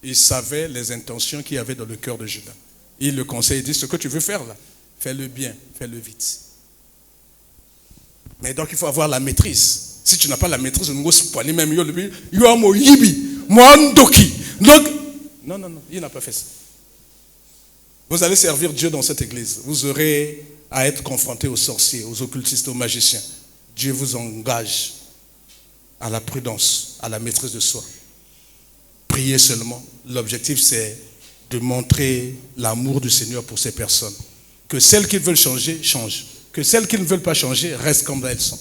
Il savait les intentions qu'il y avait dans le cœur de Judas. Il le conseille, il dit, ce que tu veux faire là, fais-le bien, fais-le vite. Mais donc, il faut avoir la maîtrise. Si tu n'as pas la maîtrise, donc, non, il n'a pas fait ça. Vous allez servir Dieu dans cette église. Vous aurez à être confronté aux sorciers, aux occultistes, aux magiciens. Dieu vous engage à la prudence, à la maîtrise de soi. Priez seulement. L'objectif, c'est de montrer l'amour du Seigneur pour ces personnes. Que celles qui veulent changer, changent. Que celles qui ne veulent pas changer, restent comme elles sont.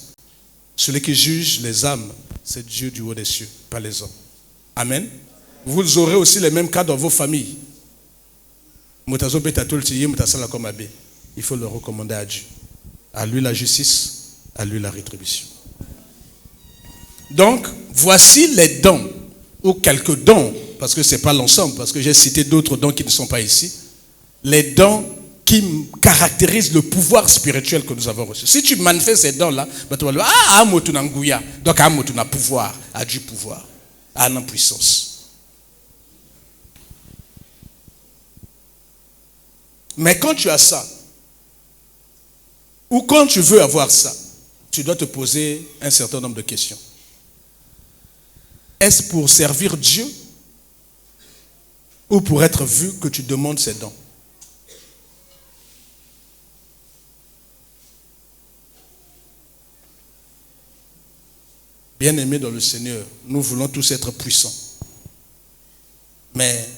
Celui qui juge les âmes, c'est Dieu du haut des cieux, pas les hommes. Amen. Vous aurez aussi les mêmes cas dans vos familles. Il faut le recommander à Dieu. À lui la justice, à lui la rétribution. Donc, voici les dons, ou quelques dons, parce que ce n'est pas l'ensemble, parce que j'ai cité d'autres dons qui ne sont pas ici. Les dons qui caractérisent le pouvoir spirituel que nous avons reçu. Si tu manifestes ces dons-là, tu vas dire, ah, Motuna Ngouya. Donc, ah, Motuna pouvoir, a du pouvoir, a une puissance. Mais quand tu as ça, ou quand tu veux avoir ça, tu dois te poser un certain nombre de questions. Est-ce pour servir Dieu ou pour être vu que tu demandes ces dons? Bien-aimés dans le Seigneur, nous voulons tous être puissants. Mais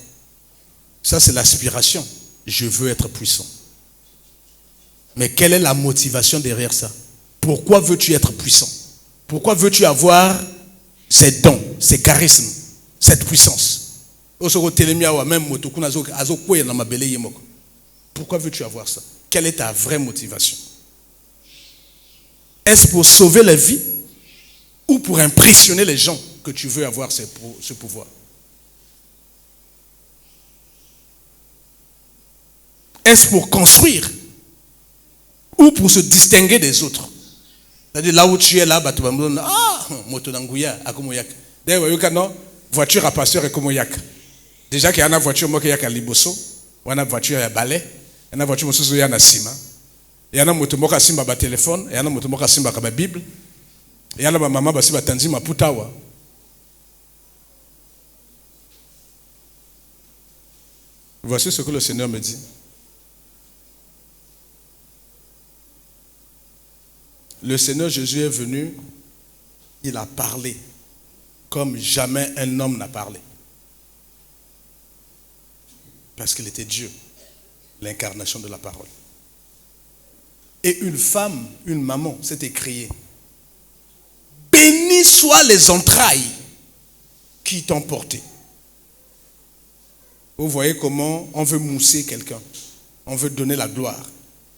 ça, c'est l'aspiration. Je veux être puissant. Mais quelle est la motivation derrière ça? Pourquoi veux-tu être puissant? Pourquoi veux-tu avoir ces dons, ces charismes, cette puissance? Pourquoi veux-tu avoir ça? Quelle est ta vraie motivation? Est-ce pour sauver la vie ou pour impressionner les gens que tu veux avoir ce pouvoir? Est-ce pour construire ou pour se distinguer des autres? C'est-à-dire là où tu es là, tu vas me dire, ah, motonangouya, akomoyak. D'ailleurs, non, voiture à pasteur et komoyak. Déjà qu'il y a une voiture, moi, qui y a liboso, il y a une voiture à balai, il y a une voiture qui est à sima, il y a une moto qui est à téléphone, il y a une moto qui est à Bible, il y a une maman qui est à putawa. Voici ce que le Seigneur me dit. Le Seigneur Jésus est venu, il a parlé comme jamais un homme n'a parlé. Parce qu'il était Dieu, l'incarnation de la parole. Et une femme, une maman s'est écriée, bénis soient les entrailles qui t'ont porté. Vous voyez comment on veut mousser quelqu'un, on veut donner la gloire.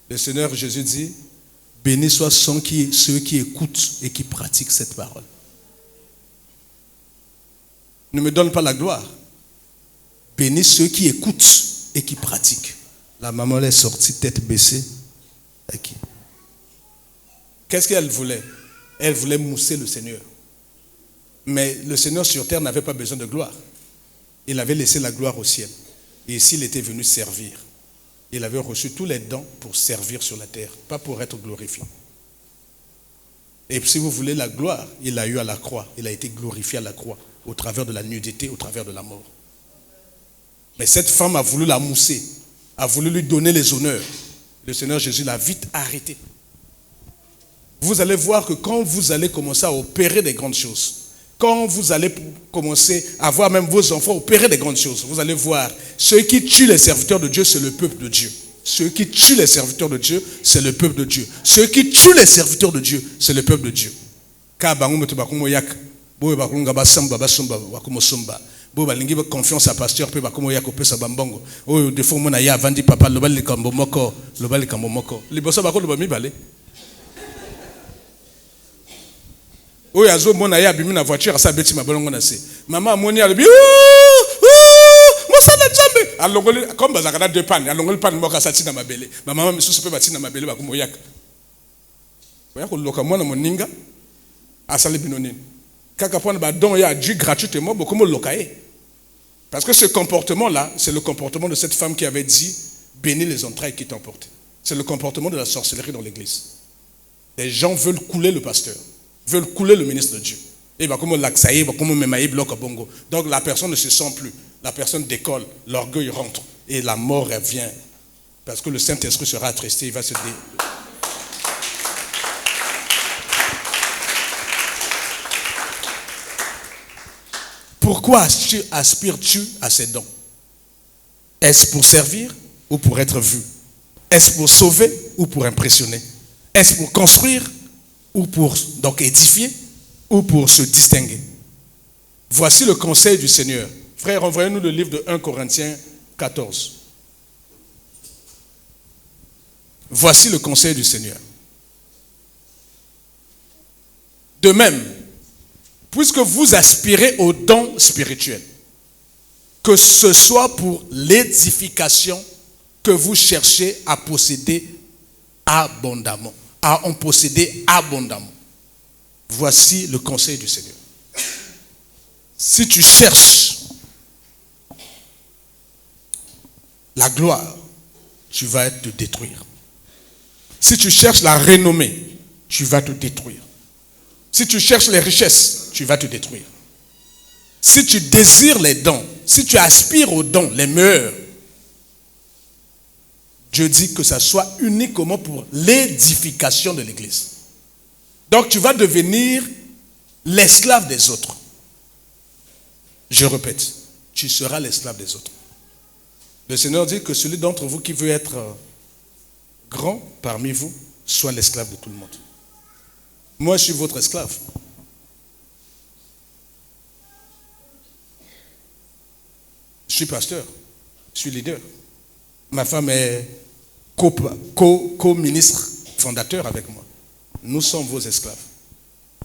Le Seigneur Jésus dit, bénis soient ceux qui écoutent et qui pratiquent cette parole. Ne me donne pas la gloire. Bénis ceux qui écoutent et qui pratiquent. La maman est sortie tête baissée. Qu'est-ce qu'elle voulait? Elle voulait mousser le Seigneur. Mais le Seigneur sur terre n'avait pas besoin de gloire. Il avait laissé la gloire au ciel. Et ici, il était venu servir. Il avait reçu tous les dons pour servir sur la terre, pas pour être glorifié. Et si vous voulez la gloire, il l'a eu à la croix. Il a été glorifié à la croix, au travers de la nudité, au travers de la mort. Mais cette femme a voulu la mousser, a voulu lui donner les honneurs. Le Seigneur Jésus l'a vite arrêté. Vous allez voir que quand vous allez commencer à opérer des grandes choses, quand vous allez commencer à voir même vos enfants opérer des grandes choses, vous allez voir, ceux qui tuent les serviteurs de Dieu, c'est le peuple de Dieu. Ceux qui tuent les serviteurs de Dieu, c'est le peuple de Dieu. Ceux qui tuent les serviteurs de Dieu, c'est le peuple de Dieu. Bo balingi ba confiance à pasteur pe ba komo ya kopesa bambongo oyo de fois mona ya vandi papa lobali likambo moko liboso ba ko loba mibale oyo azo mona ya bimi na voiture asa beti mabolongo na se mama amoni ya lobi mosala jambe alongoli comme bazakana deux pannes alongoli panne moko asati na mabele mama misusu pe bati na mabele ba komo yaka oya ko loka mona moninga asali binonini kaka pona ba don ya Dieu gratuitement beaucoup mo lokaé. Parce que ce comportement-là, c'est le comportement de cette femme qui avait dit « Bénis les entrailles qui t'ont porté ». C'est le comportement de la sorcellerie dans l'église. Les gens veulent couler le pasteur, veulent couler le ministre de Dieu. Et comme l'axaïe, comme memaïe, bloc bongo. Donc la personne ne se sent plus. La personne décolle, l'orgueil rentre et la mort revient. Parce que le Saint-Esprit sera attristé, il va se Pourquoi aspires-tu à ces dons? Est-ce pour servir ou pour être vu? Est-ce pour sauver ou pour impressionner? Est-ce pour construire ou pour donc édifier ou pour se distinguer? Voici le conseil du Seigneur. Frère, envoyez-nous le livre de 1 Corinthiens 14. Voici le conseil du Seigneur. De même, puisque vous aspirez aux dons spirituels, que ce soit pour l'édification que vous cherchez à posséder abondamment, à en posséder abondamment. Voici le conseil du Seigneur. Si tu cherches la gloire, tu vas te détruire. Si tu cherches la renommée, tu vas te détruire. Si tu cherches les richesses, tu vas te détruire. Si tu désires les dons, si tu aspires aux dons les meilleurs, Dieu dit que ça soit uniquement pour l'édification de l'église. Donc tu vas devenir l'esclave des autres. Je répète, tu seras l'esclave des autres. Le Seigneur dit que celui d'entre vous qui veut être grand parmi vous, soit l'esclave de tout le monde. Moi, je suis votre esclave. Je suis pasteur, je suis leader. Ma femme est co-ministre fondateur avec moi. Nous sommes vos esclaves.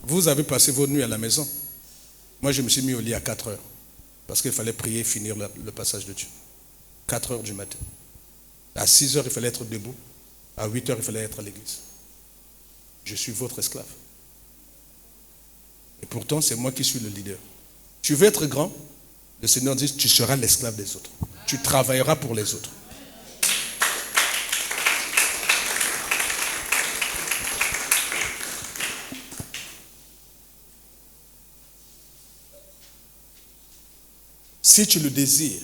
Vous avez passé vos nuits à la maison. Moi, je me suis mis au lit à 4 heures. Parce qu'il fallait prier et finir le passage de Dieu. 4 heures du matin. À 6 heures, il fallait être debout. À 8 heures, il fallait être à l'église. Je suis votre esclave. Et pourtant, c'est moi qui suis le leader. Tu veux être grand? Le Seigneur dit, tu seras l'esclave des autres. Tu travailleras pour les autres. Si tu le désires,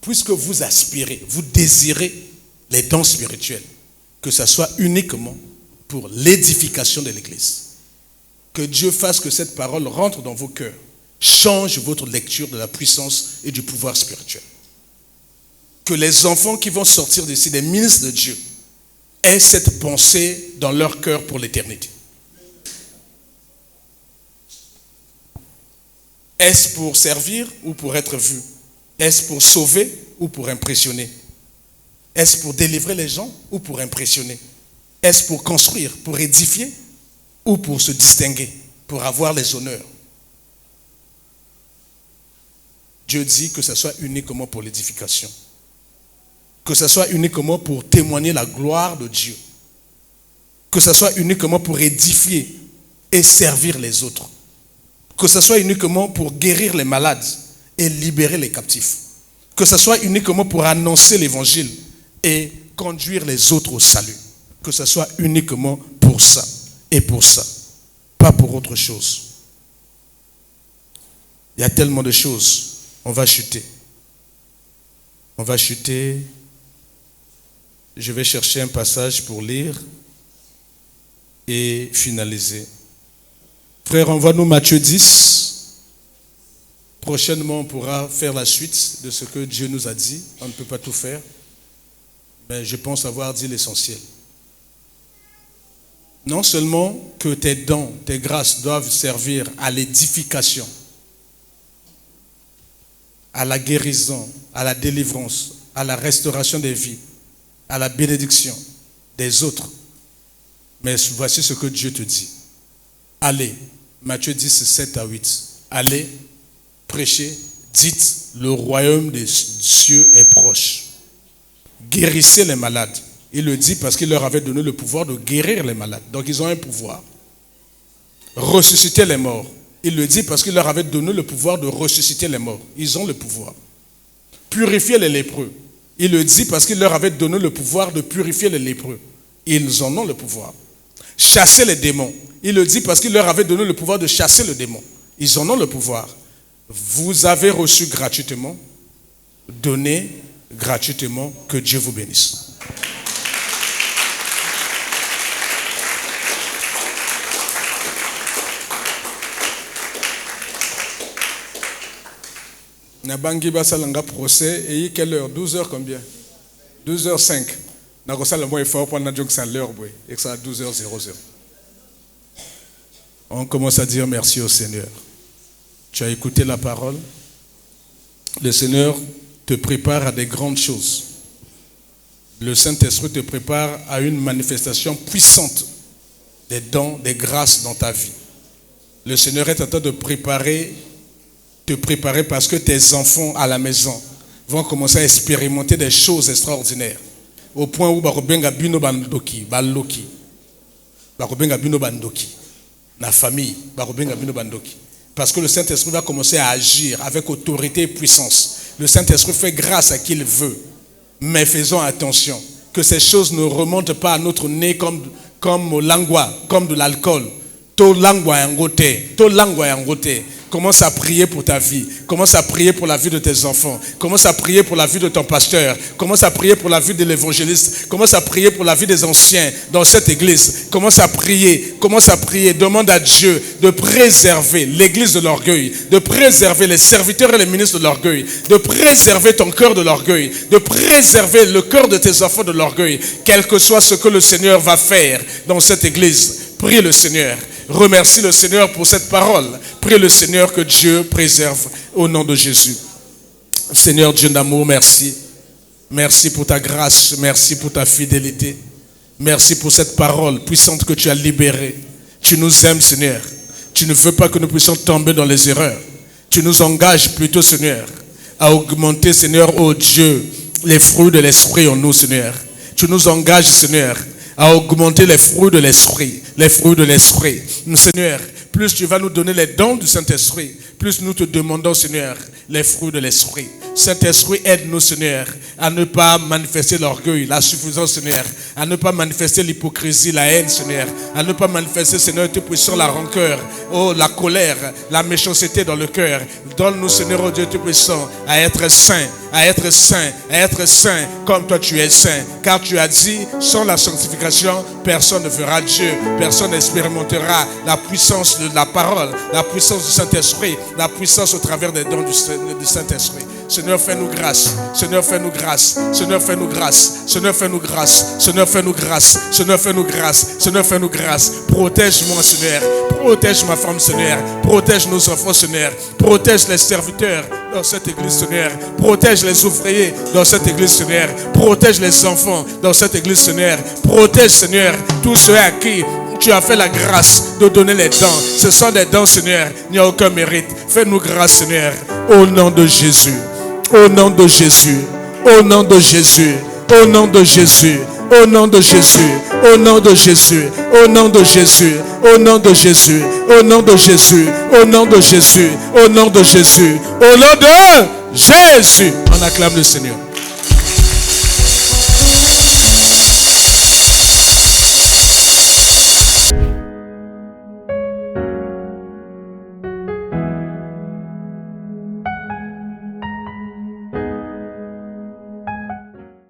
puisque vous aspirez, vous désirez les dons spirituels, que ce soit uniquement pour l'édification de l'Église. Que Dieu fasse que cette parole rentre dans vos cœurs, change votre lecture de la puissance et du pouvoir spirituel. Que les enfants qui vont sortir d'ici, des ministres de Dieu, aient cette pensée dans leur cœur pour l'éternité. Est-ce pour servir ou pour être vu? Est-ce pour sauver ou pour impressionner? Est-ce pour délivrer les gens ou pour impressionner? Est-ce pour construire, pour édifier ou pour se distinguer, pour avoir les honneurs? Dieu dit que ce soit uniquement pour l'édification. Que ce soit uniquement pour témoigner la gloire de Dieu. Que ce soit uniquement pour édifier et servir les autres. Que ce soit uniquement pour guérir les malades et libérer les captifs. Que ce soit uniquement pour annoncer l'évangile et conduire les autres au salut. Que ce soit uniquement pour ça et pour ça, pas pour autre chose. Il y a tellement de choses. On va chuter. On va chuter. Je vais chercher un passage pour lire et finaliser. Frère, envoie-nous Matthieu 10. Prochainement, on pourra faire la suite de ce que Dieu nous a dit. On ne peut pas tout faire, mais je pense avoir dit l'essentiel. Non seulement que tes dons, tes grâces doivent servir à l'édification, à la guérison, à la délivrance, à la restauration des vies, à la bénédiction des autres. Mais voici ce que Dieu te dit. Allez, Matthieu 10, 7 à 8. Allez, prêchez, dites, le royaume des cieux est proche. Guérissez les malades. Il le dit parce qu'il leur avait donné le pouvoir de guérir les malades. Donc ils ont un pouvoir. Ressuscitez les morts. Il le dit parce qu'il leur avait donné le pouvoir de ressusciter les morts. Ils ont le pouvoir. Purifiez les lépreux. Il le dit parce qu'il leur avait donné le pouvoir de purifier les lépreux. Ils en ont le pouvoir. Chassez les démons. Il le dit parce qu'il leur avait donné le pouvoir de chasser le démon. Ils en ont le pouvoir. Vous avez reçu gratuitement. Donnez gratuitement. Que Dieu vous bénisse. Nabangi basalanga procès et quelle heure? 12h combien? 12h05. Nakosala moi effort pendant que ça l'heure et que ça à 12h00. On commence à dire merci au Seigneur. Tu as écouté la parole. Le Seigneur te prépare à des grandes choses. Le Saint-Esprit te prépare à une manifestation puissante des dons, des grâces dans ta vie. Le Seigneur est en train de te préparer parce que tes enfants à la maison vont commencer à expérimenter des choses extraordinaires. Au point où bakobenga bino bandoki, baloki. Bakobenga bino bandoki. La famille, bakobenga bino bandoki. Parce que le Saint-Esprit va commencer à agir avec autorité et puissance. Le Saint-Esprit fait grâce à qui il veut. Mais faisons attention que ces choses ne remontent pas à notre nez comme au langua, comme de l'alcool. To langua yangote, to langua yangote. Commence à prier pour ta vie. Commence à prier pour la vie de tes enfants. Commence à prier pour la vie de ton pasteur. Commence à prier pour la vie de l'évangéliste. Commence à prier pour la vie des anciens dans cette église. Commence à prier. Commence à prier. Demande à Dieu de préserver l'église de l'orgueil. De préserver les serviteurs et les ministres de l'orgueil. De préserver ton cœur de l'orgueil. De préserver le cœur de tes enfants de l'orgueil. Quel que soit ce que le Seigneur va faire dans cette église. Prie le Seigneur. Remercie le Seigneur pour cette parole. Prie le Seigneur que Dieu préserve au nom de Jésus. Seigneur Dieu d'amour, merci. Merci pour ta grâce. Merci pour ta fidélité. Merci pour cette parole puissante que tu as libérée. Tu nous aimes, Seigneur. Tu ne veux pas que nous puissions tomber dans les erreurs. Tu nous engages plutôt, Seigneur, à augmenter, Seigneur, oh Dieu, les fruits de l'esprit en nous, Seigneur. Tu nous engages, Seigneur, à augmenter les fruits de l'esprit. Les fruits de l'esprit. Seigneur, plus tu vas nous donner les dons du Saint-Esprit, plus nous te demandons, Seigneur, les fruits de l'esprit. Saint-Esprit, aide-nous, Seigneur, à ne pas manifester l'orgueil, la suffisance, Seigneur, à ne pas manifester l'hypocrisie, la haine, Seigneur, à ne pas manifester, Seigneur, Dieu puissant, la rancœur, oh, la colère, la méchanceté dans le cœur. Donne-nous, Seigneur, oh Dieu Tout-Puissant, à être saint, à être saint, à être saint, comme toi tu es saint. Car tu as dit, sans la sanctification, personne ne verra Dieu, personne n'expérimentera la puissance de la parole, la puissance du Saint-Esprit, la puissance au travers des dons du Saint-Esprit. Seigneur, fais-nous grâce. Seigneur, fais-nous grâce. Seigneur, fais-nous grâce. Seigneur, fais-nous grâce. Seigneur, fais-nous grâce. Seigneur, fais-nous grâce. Seigneur, fais-nous grâce. Protège-moi, Seigneur. Protège ma femme, Seigneur. Protège nos enfants, Seigneur. Protège les serviteurs dans cette église, Seigneur. Protège les ouvriers dans cette église, Seigneur. Protège les enfants dans cette église, Seigneur. Protège, Seigneur, tous ceux à qui tu as fait la grâce de donner les dons. Ce sont des dons, Seigneur. Il n'y a aucun mérite. Fais-nous grâce, Seigneur. Au nom de Jésus. Au nom de Jésus. Au nom de Jésus. Au nom de Jésus. Au nom de Jésus. Au nom de Jésus. Au nom de Jésus. Au nom de Jésus. Au nom de Jésus. Au nom de Jésus. Au nom de Jésus. Au nom de Jésus. On acclame le Seigneur.